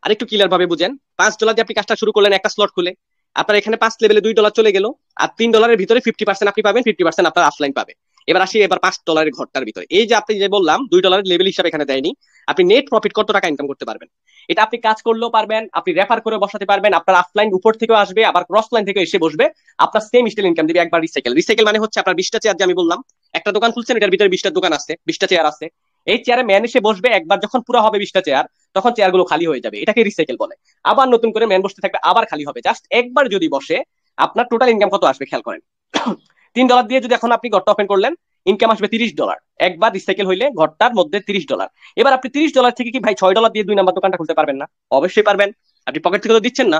আর একটু ক্লিয়ার ভাবে বুঝেন। $5 দিয়ে আপনি কাজটা শুরু করলেন একটা স্লট খুলে, আপনার এখানে 5 লেভেলে $2 চলে গেল, আর $3 ভিতরে 50% আপনি পাবেন, 50% আপনার অফলাইন পাবে। এবার আসি এবার $5 ঘরটার ভিতরে, এই যে আপনি যে বললাম $2 লেভেল হিসাবে এখানে দেয়নি, আপনি নেট প্রফিট কত টাকা ইনকাম করতে পারবেন, এটা আপনি কাজ করলেও পারবেন, আপনি রেফার করে বসাতে পারবেন, আপনার অফলাইন উপর থেকেও আসবে, আবার ক্রস লাইন থেকে এসে বসবে, আপনার সেম স্টাইল ইনকাম দিবে একবার। রিসাইকেল, রিসাইকেল মানে হচ্ছে আপনার 20টা চেয়ার, যে আমি বললাম একটা দোকান খুলছেন, এটার ভিতরে 20টা দোকান আছে, 20টা চেয়ার আছে, এই চেয়ারে ম্যান এসে বসবে, একবার যখন পুরো হবে 20টা চেয়ার, তখন চেয়ার গুলো খালি হয়ে যাবে, এটাকে রিসাইকেল বলে। আবার নতুন করে ম্যান বসতে থাকবে, আবার খালি হবে, জাস্ট একবার যদি বসে আপনার টোটাল ইনকাম কত আসবে খেয়াল করেন। $3 দিয়ে যদি এখন আপনি ঘরটা ওপেন করলেন, ইনকাম আসবে $30, একবার রিসাইকেল হইলে ঘরটার মধ্যে $30। এবার আপনি $30 থেকে কি ভাই $6 দিয়ে 2 নাম্বার দোকানটা খুলতে পারবেন না? অবশ্যই পারবেন, আপনি পকেট থেকে তো দিচ্ছেন না।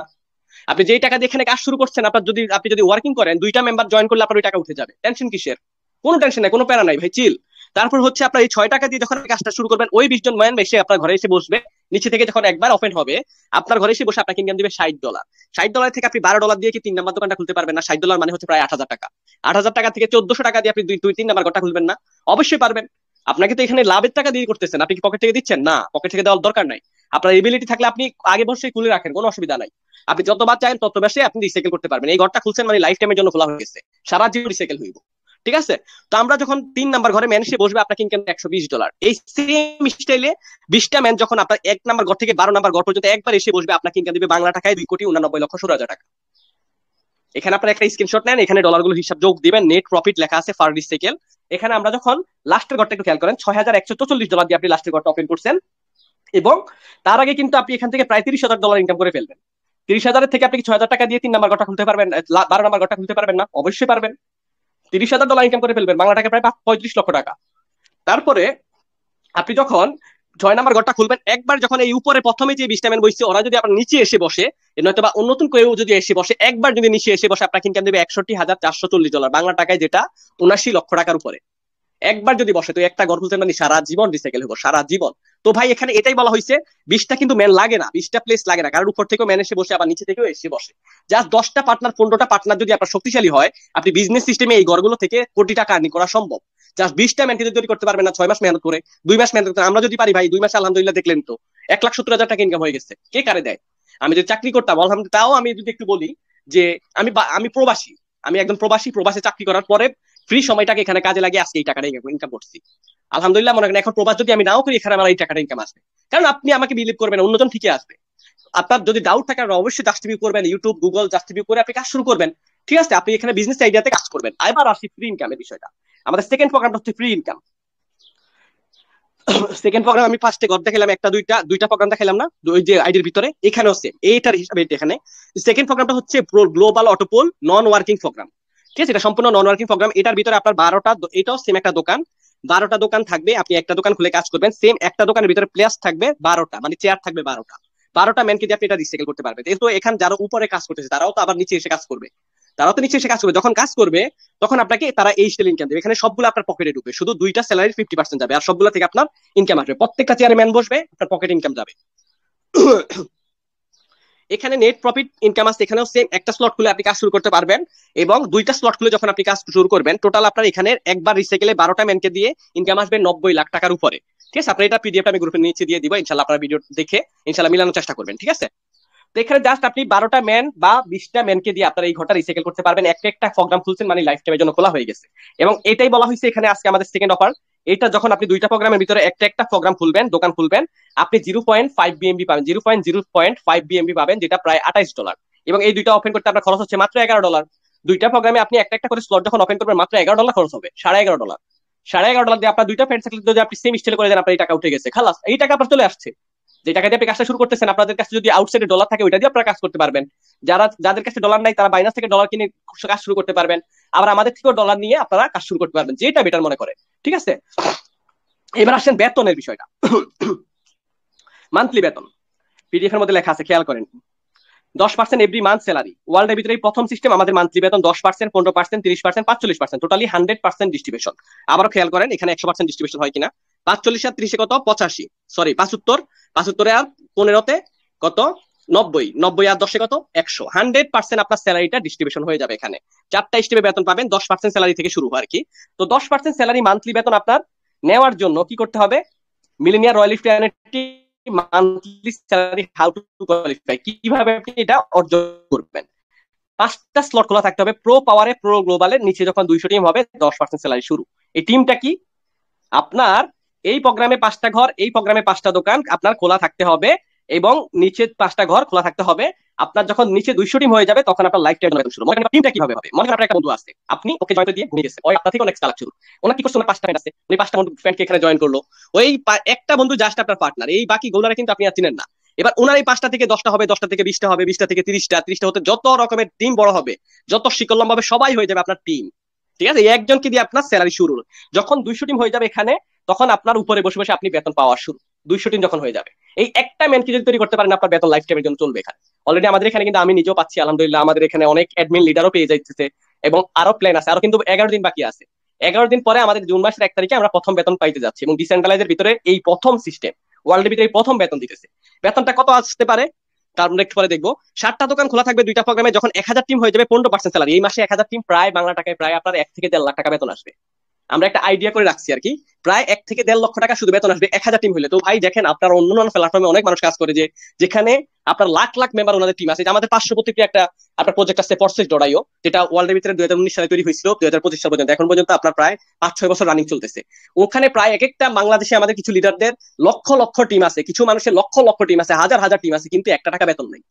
আপনি যেই টাকা দিয়ে এখানে কাজ শুরু করছেন, আপনার যদি আপনি যদি ওয়ার্কিং করেন, 2টা মেম্বার জয়েন করলে আপনার ওই টাকা উঠে যাবে, টেনশন কিসের? কোনো টেনশন নাই, কোনো প্যারা নাই ভাই, চিল। তারপর হচ্ছে আপনার এই $6 দিয়ে যখন কাজটা শুরু করবেন, ওই 20 জন ম্যান এসে আপনার ঘরে এসে বসবে, নিচে থেকে যখন একবার ওপেন হবে আপনার ঘরে এসে বসে আপনাকে ইনকাম দিবে $60। $60 থেকে আপনি $12 দিয়ে কি 3 নাম্বার দোকানটা খুলতে পারবেন না? $60 মানে হচ্ছে প্রায় 8,000 টাকা। 8,000 টাকা থেকে 1,400 টাকা দিয়ে আপনি 2-3 নাম্বার ঘরটা খুলবেন না? অবশ্যই পারবেন। আপনাকে তো এখানে লাভের টাকা দিয়ে করতেছেন, আপনি কি পকেট থেকে দিচ্ছেন? না, পকেট থেকে দেওয়ার দরকার নাই। আপনার এবিলিটি থাকলে আপনি আগে বসে খুলে রাখেন, কোনো অসুবিধা নাই। আপনি যতবার চাইেন তত বেশি আপনি রিসাইকেল করতে পারবেন। এই ঘরটা খুলছেন মানে লাইফ টাইমের জন্য খোলা হয়ে গেছে, সারা জীবন রিসাইকেল হইব। ঠিক আছে? তো আমরা যখন 3 নাম্বার ঘরে ম্যান এসে বসবে, আপনাকে ইনকাম $120। এই সেম স্টাইলে 20টা ম্যান যখন আপনার 1 নাম্বার ঘর থেকে 12 নাম্বার ঘর পর্যন্ত একবার এসে বসবে, আপনাকে ইনকাম দিবে বাংলা টাকায় 2,89,16,000 টাকা। এখানে আপনার একটা স্ক্রিনশট নেন, এখানে ডলারগুলো হিসাব যোগ দিবেন, নেট প্রফিট লেখা আছে ফার রিসাইকেল। এখানে আমরা যখন লাস্টের ঘরটা একটু খেয়াল করেন, $6,144 দিয়ে আপনি লাস্টের ঘরটা ওপেন করছেন, এবং তার আগে কিন্তু আপনি এখান থেকে প্রায় $30,000 ইনকাম করে ফেলবেন। 30,000 থেকে আপনি কি 6,000 টাকা দিয়ে 3 নাম্বার ঘরটা খুলতে পারবেন, 12 নাম্বার ঘরটা খুলতে পারবেন না? অবশ্যই পারবেন। $30,000 ইনকাম করে ফেলবেন, বাংলা টাকা প্রায় 35 লক্ষ টাকা। তারপরে আপনি যখন 6 নাম্বার ঘরটা খুলবেন, একবার যখন এই উপরে প্রথমে যে 20টা ম্যান বসছে, ওরা যদি আপনার নিচে এসে বসে, নয়তো বা নতুন কেউ যদি এসে বসে, একবার যদি নিচে এসে বসে, আপনাকে ইনকাম দেবে $61,440, বাংলা টাকায় যেটা 79 লক্ষ টাকার উপরে। একবার যদি বসে, তো একটা ঘর খুলতে মানে সারা জীবন রিসাইকেল হবো, সারা জীবন। তো ভাই এখানে এটাই বলা হয়েছে, 20টা কিন্তু ম্যান লাগে না, 20টা প্লেস লাগে না, কারণ উপর থেকেও ম্যান এসে বসে, আবার নিচে থেকেও এসে বসে। জাস্ট 10টা পার্টনার, 15টা পার্টনার যদি আপনার শক্তিশালী হয়, আপনি বিজনেস সিস্টেমে এই ঘরগুলো থেকে কোটি টাকা আর্নিং করা সম্ভব। জাস্ট 20টা ম্যানকে যদি করতে পারবেন না 6 মাস মেহনত করে, 2 মাস মেহনত করে, আমরা যদি পারি ভাই 2 মাসে আলহামদুলিল্লাহ দেখলেন তো 1,70,000 টাকা ইনকাম হয়ে গেছে। কে কারে দেয়? আমি যদি চাকরি করতাম আলহামদুলিল্লাহ, তাও আমি যদি একটু বলি যে আমি আমি প্রবাসী, আমি একজন প্রবাসী, প্রবাসে চাকরি করার পরে ফ্রি সময়টাকে এখানে কাজে লাগিয়ে আজকে এই টাকাটা ইনকাম করছি। আলহামদুলিল্লাহ, মনে করেন এখন প্রবাস যদি আমি নাও করি, এখানে আমার এই টাকাটা ইনকাম আসবে। কারণ আপনি আমাকে বিলিভ করবেন, অন্যজন ঠিকই আসবে। আপনার যদি ডাউট থাকে, আপনি অবশ্যই জাস্টিফাই করবেন, ইউটিউব গুগল জাস্টিফাই করে আপনি কাজ শুরু করবেন। ঠিক আছে? আপনি এখানে বিজনেস আইডিয়াতে কাজ করবেন। এবার আসি ফ্রি ইনকামের বিষয়টা। আমাদের সেকেন্ড প্রোগ্রামটা হচ্ছে ফ্রি ইনকাম। সেকেন্ড প্রোগ্রাম আমি ফার্স্টে ঘর দেখালাম, একটা দুইটা প্রোগ্রাম দেখালাম না ওই যে আইডির ভিতরে, এখানেও সেম এইটার হিসাবে এখানে। সেকেন্ড প্রোগ্রামটা হচ্ছে গ্লোবাল অটোপোল নন ওয়ার্কিং প্রোগ্রাম। ঠিক আছে? এটা সম্পূর্ণ নন ওয়ার্কিং প্রোগ্রাম। এটার ভিতরে আপনার 12টা, এটাও সেম একটা দোকান, 12টা দোকান থাকবে, আপনি একটা দোকান খুলে কাজ করবেন, সেম একটা দোকানের ভিতরে প্লেস থাকবে 12টা, মানে চেয়ার থাকবে 12টা। 12টা ম্যানকে দিয়ে আপনি এটা রিসাইকেল করতে পারবেন। যেহেতু এখানে যারা উপরে কাজ করতেছে, তারাও তো আবার নিচে এসে কাজ করবে, তারাও তো নিচে এসে কাজ করবে। যখন কাজ করবে তখন আপনাকে তারা এই স্টাইল ইনকাম দেবে। এখানে সবগুলো আপনার পকেটে ঢুকবে, শুধু 2টা স্যালারির 50% যাবে, আর সবগুলো থেকে আপনার ইনকাম আসবে। প্রত্যেকটা চেয়ারে ম্যান বসবে, আপনার পকেটে ইনকাম যাবে। এখানে নেট প্রফিট ইনকাম আছে, এখানেও সেম একটা স্লট খুলে আপনি কাজ শুরু করতে পারবেন, এবং 2টা স্লট খুলে যখন আপনি কাজ শুরু করবেন, টোটাল আপনার এখানে একবার রিসাইকেলে 12টা ম্যানকে দিয়ে ইনকাম আসবে 90 লাখ টাকার উপরে। ঠিক আছে? আপনার এটা পিডিএফটা আমি গ্রুপের নিচে দিয়ে দিব, ইনশাল্লাহ আপনারা ভিডিও দেখে ইনশাল্লাহ মিলানোর চেষ্টা করবেন। ঠিক আছে? তো এখানে জাস্ট আপনি 12টা ম্যান বা 20টা ম্যানকে দিয়ে আপনার এই ঘরটা রিসাইকেল করতে পারবেন। একটা একটা প্রোগ্রাম খুলছেন মানে লাইফ টাইমের জন্য খোলা হয়ে গেছে। এবং এটাই বলা হয়েছে এখানে আজকে আমাদের সেকেন্ড অফার। এটা যখন আপনি 2টা প্রোগ্রামের ভিতরে একটা একটা প্রোগ্রাম খুলবেন, দোকান খুলবেন, আপনি 0.5 বিএমবি পাবেন, 0.05 বিএমবি পাবেন, যেটা প্রায় $28। এবং এই 2টা ওপেন করতে আপনার খরচ হচ্ছে মাত্র $11। 2টা প্রোগ্রামে আপনি একটা একটা করে স্লট যখন ওপেন করবেন, মাত্র $11 খরচ হবে, $11.5। $11.5 দিয়ে আপনার 2টা ফ্রেন্ড সার্কেল যদি আপনি সেম স্টাইল করে দেন, আপনার এই টাকা উঠে গেছে, খালাস, এই টাকা আপনার চলে আসছে। যে টাকা দিয়ে আপনি কাজটা শুরু করতেছেন, আপনাদের কাছে যদি আউটসাইডে ডলার থাকে, ওইটা দিয়ে আপনারা কাজ করতে পারবেন। যাদের কাছে ডলার নাই, তারা বাইনান্স থেকে ডলার কিনে কাজ শুরু করতে পারবেন। আবার আমাদের থেকেও ডলার নিয়ে আপনারা কাজ শুরু করতে পারবেন, যেটা বেটার মনে করে। ঠিক আছে? এবার আসেন বেতনের বিষয়টা। মান্থলি বেতন পিডিএফ এর মধ্যে লেখা আছে, খেয়াল করেন। 10% এভরি মান্থ স্যালারি। ওয়ার্ল্ডের ভিতরে প্রথম সিস্টেম, আমাদের মান্থলি বেতন 10%, 15%, 30%, 45%, টোটালি 100% ডিস্ট্রিবিউশন। আবারও খেয়াল করেন এখানে 100% ডিস্ট্রিবিউশন হয় কিনা। 45 আর 30 কত? 85, সরি 75, 75 আর 15 কত? 90, 90 আর 10 কত, 100, 100% আপনার স্যালারিটা ডিস্ট্রিবিউশন হয়ে যাবে এখানে। 4টা স্টেপে বেতন পাবেন, 10% স্যালারি থেকে শুরু হয় আর কি। তো 10% স্যালারি মান্থলি বেতন আপনার নেওয়ার জন্য কি করতে হবে, millionaire royal lift monthly salary how to qualify, কিভাবে আপনি এটা অর্জন করবেন। 5টা স্লট খোলা থাকতে হবে, প্রো পাওয়ারে প্রো গ্লোবালে, নিচে যখন 200 টিম হবে 10% স্যালারি শুরু। এই টিমটা কি, আপনার এই প্রোগ্রামে 5টা ঘর, এই প্রোগ্রামে 5টা দোকান আপনার খোলা থাকতে হবে, এবং নিচে 5টা ঘর খোলা থাকতে হবে। আপনার যখন নিচে 200 টিম হয়ে যাবে তখন আপনার লাইফ টাইম বেতন শুরু। মনে করেন টিমটা কিভাবে হবে, মনে করেন আপনার একটা বন্ধু আছে, আপনি ওকে জয়েন দিয়ে ঘুরে গেছে, ওই আপনার থেকে অনেক চালাক শুরু। ওনার কি করছে, ওনার 5টা ফ্রেন্ড আছে, উনি 5টা বন্ধু ফ্রেন্ডকে এখানে জয়েন করলো। ওই একটা বন্ধু জাস্ট আপনার পার্টনার, এই বাকি গোলারে কিন্তু আপনি আর চিনেন না। এবার ওনার এই 5টা থেকে 10টা হবে, 10টা থেকে 20টা হবে, 20টা থেকে 30টা, 30টা হতে যত রকমের টিম বড় হবে, যত শিকল লম্বা হবে, সবাই হয়ে যাবে আপনার টিম। ঠিক আছে, এই একজনকে দিয়ে আপনার স্যালারি শুরু। যখন 200 টিম হয়ে যাবে এখানে, তখন আপনার উপরে বসে বসে আপনি বেতন পাওয়া শুরু। 200 টিম যখন হয়ে যাবে, এই একটা ম্যানকে যদি তৈরি করতে পারেন, আপনার বেতন লাইফ টাইমের জন্য চলবে এখানে। অলরেডি আমাদের এখানে কিন্তু আমি নিজেও পাচ্ছি আলহামদুলিল্লাহ, আমাদের এখানে অনেক অ্যাডমিন লিডারও পেয়ে যাইতেছে, এবং আরো প্ল্যান আছে, আরো কিন্তু 11 দিন বাকি আছে। 11 দিন পরে আমাদের জুন মাসের 1 তারিখে আমরা প্রথম বেতন পাইতে যাচ্ছি, এবং ডিসেন্ট্রালাইজের ভিতরে এই প্রথম সিস্টেম, ওয়ার্ল্ডের ভিতরে প্রথম বেতন দিতেছে। বেতনটা কত আসতে পারে তার আমরা একটু পরে দেখবো। 7টা দোকান খোলা থাকবে 2টা প্রোগ্রামে, যখন 1000 টিম হয়ে যাবে 15% স্যালারি। এই মাসে 1000 টিম প্রায় বাংলা টাকায় প্রায় আপনার 1 থেকে 1.5 লাখ টাকা বেতন আসবে। আমরা একটা আইডিয়া করে রাখছি আর কি, প্রায় 1 থেকে 1.5 লক্ষ টাকা শুধু বেতন আসবে 1000 টিম হলে। তো ভাই দেখেন, আপনার অন্যান্য প্ল্যাটফর্মে অনেক মানুষ কাজ করে, যে যেখানে আপনার লাখ লাখ মেম্বার ওনাদের টিম আছে। আমাদের 500 প্রত্যেকটি একটা আপনার প্রজেক্ট আছে ফোর্সেস ডরাইও, যেটা ওয়ার্ল্ডের ভিতরে 2019 সালে তৈরি হয়েছিল, 2025 সাল পর্যন্ত, এখন পর্যন্ত আপনার প্রায় 5-6 বছর রানিং চলতেছে। ওখানে প্রায় এক একটা বাংলাদেশে আমাদের কিছু লিডারদের লক্ষ লক্ষ টিম আছে, কিছু মানুষের লক্ষ লক্ষ টিম আছে, হাজার হাজার টিম আছে, কিন্তু 1 টাকা বেতন নেই,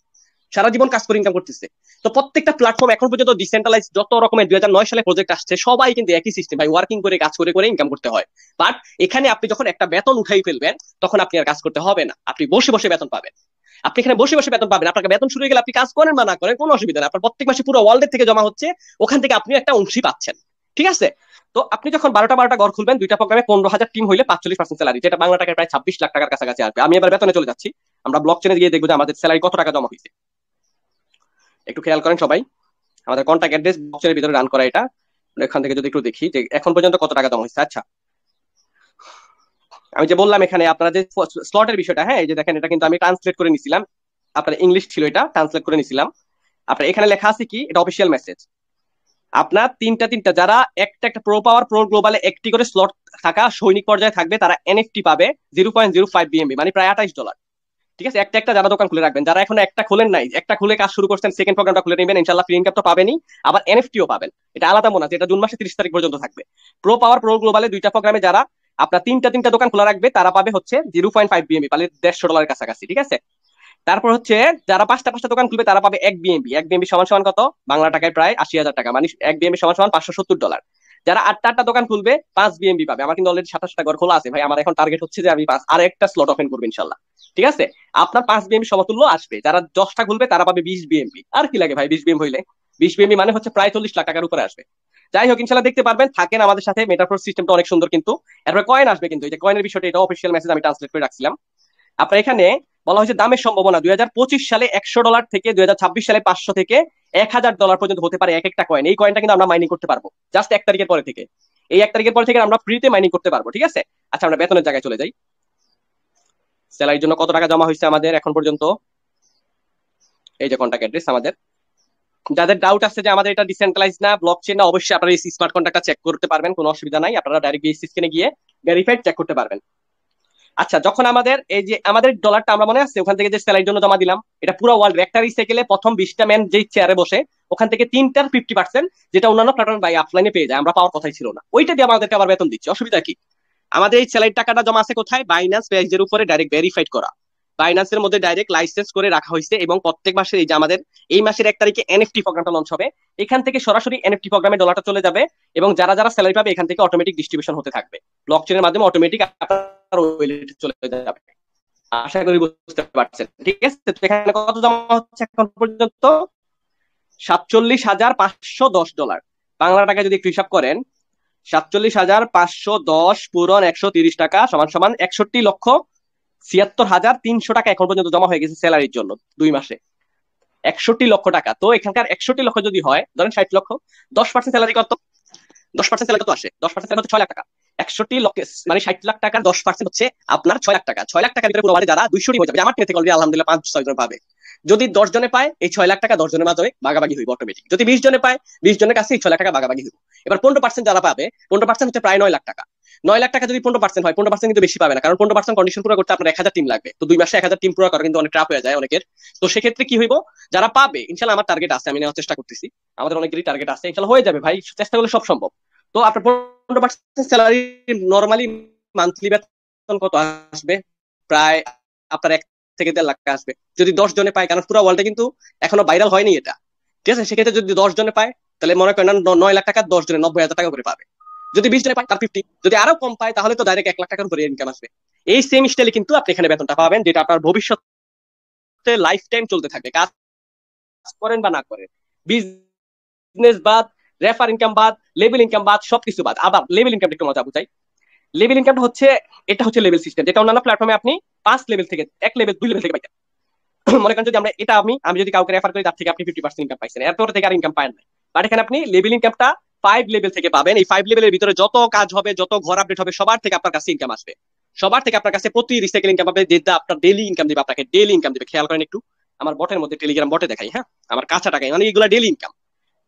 সারা জীবন কাজ করে ইনকাম করতেছে। তো প্রত্যেকটা প্ল্যাটফর্ম এখন পর্যন্ত ডিসেন্ট্রালাইজ যত রকমের 2009 সালে প্রজেক্ট আসছে, সবাই কিন্তু একই সিস্টেম ভাই, ওয়ার্কিং করে কাজ করে করে ইনকাম করতে হয়। বাট এখানে আপনি যখন একটা বেতন উঠাই ফেলবেন, তখন আপনি আর কাজ করতে হবে না, আপনি বসে বসে বেতন পাবেন। আপনি এখানে বসে বসে বেতন পাবেন, আপনার বেতন শুরু হয়ে গেলে আপনি কাজ করেন বা না করেন কোনো অসুবিধা নেই, আপনার প্রত্যেক মাসে পুরো ওয়ার্ল্ডের থেকে জমা হচ্ছে, ওখান থেকে আপনি একটা অংশী পাচ্ছেন। ঠিক আছে, তো আপনি যখন 12টা ঘর খুলবেন, 2টা প্রোগ্রামে 15,000 টিম হইলে 45% স্যালারি, যেটা বাংলা টাকায় প্রায় 26 লাখ টাকার কাছাকাছি আসবে। আমি এবার বেতনে চলে যাচ্ছি, আমরা ব্লক চেনে গিয়ে দেখবো যে আমাদের স্যালারি কত টাকা জমা হয়েছে। একটু খেয়াল করেন সবাই, আমাদের কন্ট্যাক্ট অ্যাড্রেস বক্সের ভিতরে রান করা এটা। এখান থেকে যদি একটু দেখি যে এখন পর্যন্ত কত টাকা জমা হয়েছে। আচ্ছা, আমি যে বললাম এখানে আপনারা যে স্লটের বিষয়টা, হ্যাঁ এই যে দেখেন, এটা কিন্তু আমি ট্রান্সলেট করে নিছিলাম, আপনার ইংলিশ ছিল, এটা ট্রান্সলেট করে নিছিলাম। আপনার এখানে লেখা আছে কি, এটা অফিসিয়াল মেসেজ। আপনার তিনটা তিনটা যারা একটা একটা প্রো পাওয়ার প্রো গ্লোবালে একটি করে স্লট থাকা সৈনিক পর্যায়ে থাকবে, তারা এনএফটি পাবে 0.05 বিএমবি, মানে প্রায় $28। ঠিক আছে, একটা একটা যারা দোকান খুলে রাখবেন, যারা এখন একটা খোলেন নাই, একটা খুলে কাজ শুরু করছেন, সেকেন্ড প্রোগ্রামটা খুলে নেবেন, ইনশাআল্লাহ ফ্রি ইনকাম তো পাবেনই, আবার এনএফটিও পাবেন। এটা আলাদা মনে আছে, এটা জুন মাসে 30 তারিখ পর্যন্ত থাকবে। প্রো পাওয়ার প্রো গ্লোবালে 2টা প্রোগ্রামে যারা আপনার তিনটা তিনটা দোকান খোলা রাখবে, তারা পাবে হচ্ছে 0.5 বিএমবি, মানে $150 কাছাকাছি। ঠিক আছে, তারপর হচ্ছে যারা 5টা দোকান খুলবে, তারা পাবে 1 বিএমবি। 1 বিএমবি সমান সমান কত, বাংলা টাকায় প্রায় 80,000 টাকা, মানে 1 বিএমবি সমান সমান $570। যারা 8টা দোকান খুলবে 5 বিএমবি পাবে। আমার কিন্তু অলরেডি 27টা ঘর খোলা আছে ভাই, আমার এখন টার্গেট হচ্ছে যে আমি আর একটা স্লট ওপেন করবো ইনশাল্লাহ। ঠিক আছে, আপনার 5 বিএমবি সমতুল্য আসবে। যারা 10টা খুলবে তারা পাবে 20 বিএমবি। আর কি লাগে ভাই 20 বিএমবি হইলে, 20 বিএমবি মানে হচ্ছে প্রায় 40 লাখ টাকার উপরে আসবে। যাই হোক, ইনশাল্লাহ দেখতে পারবেন, থাকেন আমাদের সাথে। মেটাফোর সিস্টেমটা অনেক সুন্দর, কিন্তু এরপরে কয়েন আসবে, কিন্তু এই যে কয়েনের বিষয়টা, এটা অফিসিয়াল মেসেজ আমি ট্রান্সলেট করে রাখছিলাম। আপনার এখানে বলা হয়েছে দামের সম্ভাবনা 2025 সালে $100 থেকে 2026 সালে 500 থেকে $1,000 পর্যন্ত হতে পারে এক একটা কয়েন। এই কয়েনটা কিন্তু আমরা মাইনিং করতে পারবো জাস্ট 1 তারিখের পরে থেকে। এই 1 তারিখের পর থেকে আমরা ফ্রিতে মাইনিং করতে পারবো। ঠিক আছে, আচ্ছা আমরা বেতনের জায়গায় চলে যাই। স্যালারির জন্য কত টাকা জমা হয়েছে আমাদের এখন পর্যন্ত, এই যে কন্ট্যাক্ট অ্যাড্রেস আমাদের। যাদের ডাউট আছে যে আমাদের এটা ডিসেন্ট্রালাইজ না ব্লক চেন না, অবশ্যই আপনারা এই স্মার্ট কন্ট্রাক্টটা চেক করতে পারবেন, কোনো অসুবিধা নাই, আপনারা ডাইরেক্ট এই সিস্টেমে গিয়ে ভেরিফাইড চেক করতে পারবেন। আচ্ছা, যখন আমাদের এই যে আমাদের ডলারটা আমরা মনে আছে ওখান থেকে যে স্যালারির জন্য জমা দিলাম, এটা পুরো ওয়ার্ল্ড একটা রিসাইকেলে প্রথম 20টা ম্যান যে চেয়ারে বসে, ওখান থেকে 3টার 50%, যেটা অন্যান্য প্ল্যাটফর্ম বাই অফলাইনে পেয়ে যায়, আমরা পাওয়ার কথাই ছিল না, ওইটা দিয়ে আমাদেরকে আবার বেতন দিচ্ছে। অসুবিধা কি, আমাদের এই স্যালারির টাকাটা জমা আছে কোথায়, বাইন্যান্স পেজের উপরে ডাইরেক্ট ভেরিফাইড করা, বাইন্যান্সের মধ্যে ডাইরেক্ট লাইসেন্স করে রাখা হয়েছে। এবং প্রত্যেক মাসের এই যে আমাদের এই মাসের 1 তারিখে এনএফটি প্রোগ্রামটা লঞ্চ হবে, এখান থেকে সরাসরি এনএফটি প্রোগ্রামে ডলারটা চলে যাবে, এবং যারা যারা স্যালারি পাবে এখান থেকে অটোমেটিক ডিস্ট্রিবিউশন হতে থাকবে, ব্লকচেনের মাধ্যমে অটোমেটিক আপনার ওয়ালেটে চলে যাবে। আশা করি বুঝতে পারছেন। ঠিক আছে, তো এখানে কত জমা হচ্ছে এখন পর্যন্ত, $47,510। বাংলা টাকা যদি একটু হিসাব করেন, 47,510 পূরণ 130 টাকা সমান সমান 61,76,300 টাকা এখন পর্যন্ত জমা হয়ে গেছে স্যালারির জন্য 2 মাসে। 61 লক্ষ টাকা। তো এখানকার 61 লক্ষ যদি হয়, ধরেন 60 লক্ষ, 10% স্যালারি কত, 10% স্যালারি কত আসে, 10% হচ্ছে 6 লাখ টাকা। 61 লক্ষ মানে 60 লাখ টাকার 10% হচ্ছে আপনার 6 লাখ টাকা। 6 লাখ টাকার ভিতরে পুরো মানে যারা 200 হয়ে যাবে, আমার থেকে অলরেডি আলহামদুলিল্লাহ 5-6 জন পাবে। যদি 10 জনে পায় এই 6 লাখ টাকা 10 জনের মাঝে ভাগাভাগি হইব অটোমেটিক। যদি 20 জনে পায় 20 জনের কাছে এই 6 লাখ টাকা ভাগাভাগি হইব। এবার 15% যারা পাবে, 15% হচ্ছে প্রায় 9 লাখ টাকা। 9 লাখ টাকা যদি 15% হয়, 15% কিন্তু বেশি পাবে না, কারণ 15% কন্ডিশন পুরো করতে আপনার 1000 টিম লাগবে। তো 2 মাসে 1000 টিম পুরো করা কিন্তু অনেক টাফ হয়ে যায় অনেকের। তো সেক্ষেত্রে কি হইব, যারা পাবে ইনশাআল্লাহ, আমার টার্গেট আছে, আমি নেওয়ার চেষ্টা করতেছি, আমাদের অনেকেরই টার্গেট আছে, ইনশাআল্লাহ হয়ে যাবে ভাই, চেষ্টা করলে সব সম্ভব। তো আপনার 15% স্যালারি নরমালি মান্থলি বেতন কত আসবে? প্রায় আপনার 1 থেকে 1.5 লাখ টাকা আসবে যদি 10 জনে পায়, কারণ পুরো ওয়ার্ল্ডে কিন্তু এখনো ভাইরাল হয়নি এটা, ঠিক আছে? সেক্ষেত্রে যদি 10 জনে পায় তাহলে মনে করেন 9 লাখ টাকা, 10 জনে 90,000 টাকা করে পাবে। যদি 20 জনে পায় তার 50, যদি আরো কম পায় তাহলে তো ডাইরেক্ট 1 লাখ টাকার উপরে ইনকাম আসবে। এই সেম স্টাইলে কিন্তু আপনি এখানে বেতনটা পাবেন, যেটা আপনার ভবিষ্যতে লাইফ টাইম চলতে থাকবে, কাজ করেন বা না করেন। বিজনেস বাদ, রেফার ইনকাম বাদ, লেভেল ইনকাম বাদ, সবকিছু বাদ। আবার লেভেল ইনকামটা একটু মজা বুঝাই। লেভেল ইনকামটা হচ্ছে, এটা হচ্ছে লেভেল সিস্টেম, যেটা অন্যান্য প্ল্যাটফর্মে আপনি 5 লেভেল থেকে, 1 লেভেল 2 লেভেল থেকে পাইতেন। মনে করেন যদি আমরা এটা আমি যদি কাউকে রেফার করি তার থেকে আপনি 50% ইনকাম পাইছেন, এরপর থেকে আর ইনকাম পায় না। বাট এখানে আপনি লেভেল ইনকামটা 5 লেভেল থেকে পাবেন। এই 5 লেভেলের ভিতরে যত কাজ হবে, যত ঘর আপডেট হবে, সবার থেকে আপনার কাছে ইনকাম আসবে। সবার থেকে আপনার কাছে প্রতি রিসাইকেল ইনকাম পাবে, যেটা আপনার ডেইলি ইনকাম দিবে, আপনাকে ডেইলি ইনকাম দিবে। খেয়াল করেন একটু, আমার বটের মধ্যে, টেলিগ্রাম বটে দেখাই, হ্যাঁ, আমার কাঁচা টাকায়, মানে এগুলা ডেইলি ইনকাম।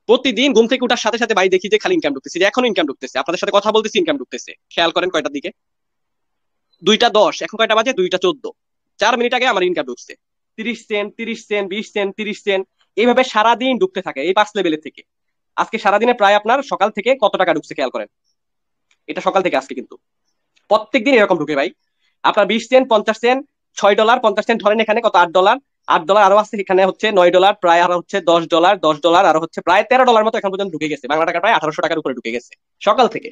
প্রতিদিন ঘুম থেকে উঠার সাথে সাথে ভাই দেখি যে খালি ইনকাম ঢুকতেছে, যে এখন ইনকাম ঢুকতেছে, আপনাদের সাথে কথা বলতেছি ইনকাম ঢুকতেছে। খেয়াল করেন কয়টার দিকে, 2টা 10, এখন কয়টা বাজে, 2টা 14, 4 মিনিট আগে আমার ইনকাম ঢুকছে 30 সেন্ট, 30 সেন্ট, 20 সেন্ট, 30 সেন্ট, এইভাবে সারাদিন ঢুকতে থাকে এই 5 লেভেলের থেকে। আজকে সারাদিনে প্রায় আপনার সকাল থেকে কত টাকা ঢুকছে খেয়াল করেন, এটা সকাল থেকে আজকে কিন্তু প্রত্যেকদিন এরকম ঢুকে ভাই। আপনার 20 সেন্ট, 50 সেন্ট, $6, 50 সেন্ট ধরেন, এখানে কত, $8, $8 আরো আছে, এখানে হচ্ছে $9, প্রায় আরো হচ্ছে $10, $10 আরো হচ্ছে প্রায় $13 মতো এখন পর্যন্ত ঢুকে গেছে, বাংলা টাকা প্রায় 1800 টাকার উপরে ঢুকে গেছে সকাল থেকে।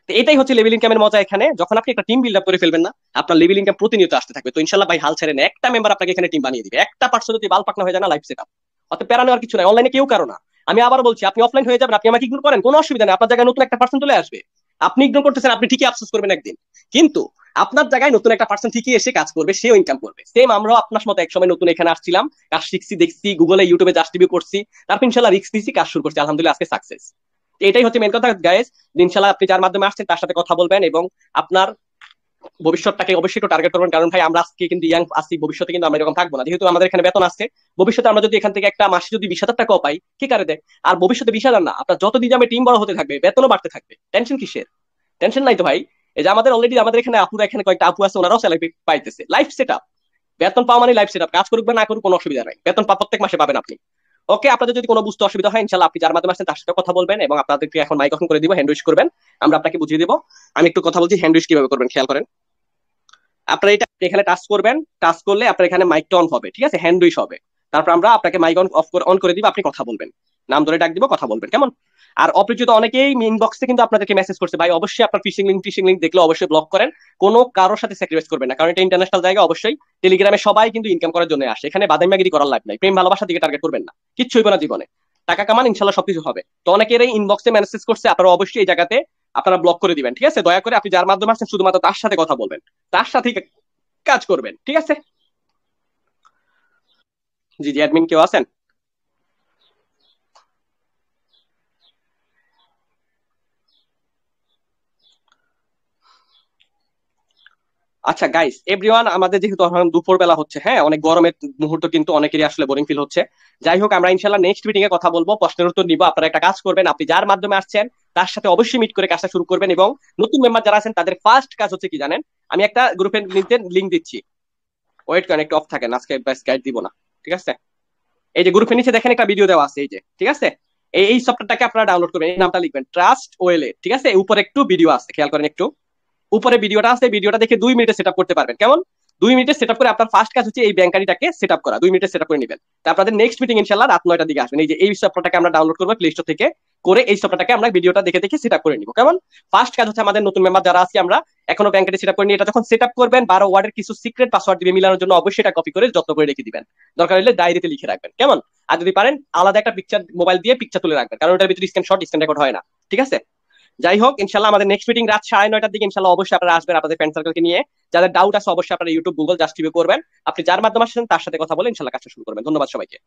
তো এটাই হচ্ছে লেভেল ইনকামের মজা এখানে। যখন আপনি একটা টিম বিল্ড আপ করে ফেলবেন না, আপনার লেভেল ইনকাম প্রতিনিয়ত আসতে থাকবে। তো ইনশাল্লাহ ভাই হাল ছেড়ে না, একটা মেম্বার আপনাকে এখানে টিম বানিয়ে দিবে, একটা পার্সন যদি বাল পাকনা হয়ে যায় না, লাইফ সেট আপ। অত প্যারা নেওয়ার কিছু নাই, অনলাইনে কেউ কারো না। আমি আবার বলছি, আপনি অফলাইন হয়ে যাবেন, আপনি আমাকে ইগনোর করেন, কোনো অসুবিধা নেই, আপনার জায়গায় নতুন একটা পার্সন চলে আসবে। আপনি ইগনোর করতেছেন, আপনি ঠিকই আফসোস করবেন একদিন, কিন্তু আপনার জায়গায় নতুন একটা পার্সন ঠিকই এসে কাজ করবে, সেও ইনকাম করবে। সেম আমরাও আপনার মতো একসময় নতুন এখানে আসছিলাম, কাজ শিখছি, দেখছি, গুগলে ইউটিউবে জাস্ট রিভিউ করছি, তারপর ইনশাল্লাহ রিস্ক নিছি, কাজ শুরু করছি, আলহামদুলিল্লাহ আজকে সাকসেস। এটাই হচ্ছে মেন কথা গাইস। ইনশাল্লাহ আপনি যার মাধ্যমে আসছেন তার সাথে কথা বলবেন এবং আপনার ভবিষ্যৎটাকে অবশ্যই একটু টার্গেট করবেন, কারণ ভাই আমরা আজকে কিন্তু ইয়াং আসছি, ভবিষ্যতে কিন্তু আমরা এরকম থাকবো না। যেহেতু আমাদের এখানে বেতন আছে, ভবিষ্যতে আমরা যদি এখান থেকে একটা মাসে যদি 20,000 টাকাও পাই, কি কারে দেয়। আর ভবিষ্যতে 20,000 না, আপনার যত দিন যাবে টিম বড় হতে থাকবে, বেতনও বাড়তে থাকবে, টেনশন কিসের? টেনশন নাই তো ভাই। এই যে আমাদের অলরেডি আমাদের এখানে আপুরা, এখানে কয়েকটা আপু আছে, ওনারাও স্যালারি পাইতেছে, লাইফ সেট আপ। বেতন পাওয়া মানে লাইফ সেট আপ, কাজ করুক বা না করুক কোনো অসুবিধা নাই, বেতন প্রত্যেক মাসে পাবেন আপনি। ওকে, আপনাদের যদি কোনো বুঝতে অসুবিধা হয় ইনশাল্লাহ আপনি যার মাধ্যমে আসছেন তার সাথে কথা বলবেন, এবং আপনাদেরকে এখন মাইক অন করে দিব, হ্যান্ড উইশ করবেন, আমরা আপনাকে বুঝিয়ে দিব। আমি একটু কথা বলছি, হ্যান্ড উইশ কিভাবে করবেন খেয়াল করেন। আপনার এটা এখানে টাচ করবেন, টাচ করলে আপনার এখানে মাইকটা অন হবে, ঠিক আছে, হ্যান্ড উইশ হবে। তারপর আমরা আপনাকে মাইক অন করে দিব, আপনি কথা বলবেন, নাম ধরে ডাক দিব, কথা বলবেন, কেমন? আর অপরিচিত অনেকেই ইনবক্সে কিন্তু আপনাদেরকে মেসেজ করছে, ভাই অবশ্যই আপনার ফিশিং লিংক দেখলে অবশ্যই ব্লক করেন, কোনো কারোর সাথে স্যাক্রিফাইস করবেন না, কারণ এটা ইন্টারন্যাশনাল জায়গা। অবশ্যই টেলিগ্রামে সবাই কিন্তু ইনকাম করার জন্য আসে, এখানে বাদাইমাগিরি করার লাইফ নাই, প্রেম ভালোবাসা দিকে টার্গেট করবেন না, কিচ্ছু হইবে না জীবনে, টাকা কামান ইনশাল্লাহ সবকিছু হবে। তো অনেকের এই ইনবক্সে মেসেজ করছে, আপনারা অবশ্যই এই জায়গাতে আপনারা ব্লক করে দিবেন, ঠিক আছে? দয়া করে আপনি যার মাধ্যমে আসছেন শুধুমাত্র তার সাথে কথা বলবেন, তার সাথে কাজ করবেন, ঠিক আছে? জি জি, অ্যাডমিন কেউ আছেন? আচ্ছা গাইস, এভরিওয়ান, আমাদের যেহেতু এখন দুপুর বেলা হচ্ছে, হ্যাঁ, অনেক গরমের মুহূর্ত, কিন্তু অনেকেরই আসলে বোরিং ফিল হচ্ছে। যাই হোক, আমরা ইনশাল্লাহ নেক্সট মিটিং এ কথা বলবো, প্রশ্নের উত্তর নিব। আপনারা একটা কাজ করবেন, আপনি যার মাধ্যমে আসছেন তার সাথে অবশ্যই মিট করে কাজটা শুরু করবেন, এবং নতুন মেম্বার যারা আছেন তাদের ফার্স্ট কাজ হচ্ছে কি জানেন? আমি একটা গ্রুপের লিঙ্ক দিচ্ছি, ওয়েট করেন একটু, অফ থাকেন, আজকে গাইড দিব না, ঠিক আছে? এই যে গ্রুপের নিচে দেখেন একটা ভিডিও দেওয়া আছে, এই যে, ঠিক আছে? এই সফটওয়্যারটাকে আপনারা ডাউনলোড করবেন, এই নামটা লিখবেন ট্রাস্ট ওয়েলে, ঠিক আছে? উপরে একটু ভিডিও আছে, খেয়াল করেন একটু, উপরে ভিডিওটা আছে, ভিডিওটা দেখে 2 মিনিটে সেট আপ করতে পারবেন, কেমন? 2 মিনিটে সেট আপ করে আপনার ফার্স্ট কাজ হচ্ছে এই ব্যাংক আইডিটাকে সেট আপ করা, 2 মিনিটে সেট আপ করে নেবেন। তা আপনাদের নেক্সট মিটিং ইনশাল্লাহ রাত 9টার দিকে আসবেন। এই যে এই সফটওয়্যারটাকে আমরা ডাউনলোড করবো প্লে স্টোর থেকে, করে এই সফটওয়্যারটাকে আমরা ভিডিওটা দেখে দেখে সেট আপ করে নিব, কেমন? ফার্স্ট কাজ হচ্ছে আমাদের নতুন মেম্বার যারা আছি আমরা এখনো ব্যাংক আইডি সেট আপ করিনি, এটা যখন সেট আপ করবেন 12 ওয়ার্ডের কিছু সিক্রেট পাসওয়ার্ড দিবে মিলানোর জন্য, অবশ্যই এটা কপি করে যত্ন করে রেখে দিবেন, দরকার হলে ডায়েরিতে লিখে রাখবেন, কেমন? আর যদি পারেন আলাদা একটা পিকচার মোবাইল দিয়ে পিকচার তুলে রাখবেন, কারণ ওটার ভিতরে স্ক্যান রেকর্ড হয় না, ঠিক আছে? যাই হোক, ইনশাল্লাহ আমাদের নেক্সট মিটিং রাত 9:30টার দিকে, ইনশাল্লাহ অবশ্যই আপনারা আসবেন আপনাদের ফ্রেন্ড সার্কেলকে নিয়ে। যাদের ডাউট আছে অবশ্যই আপনারা ইউটিউব, গুগল জাস্ট টিভি করবেন, আপনি যার মাধ্যমে আসছেন তার সাথে কথা বলে ইনশাল্লাহ কাজটা শুরু করবেন। ধন্যবাদ সবাইকে।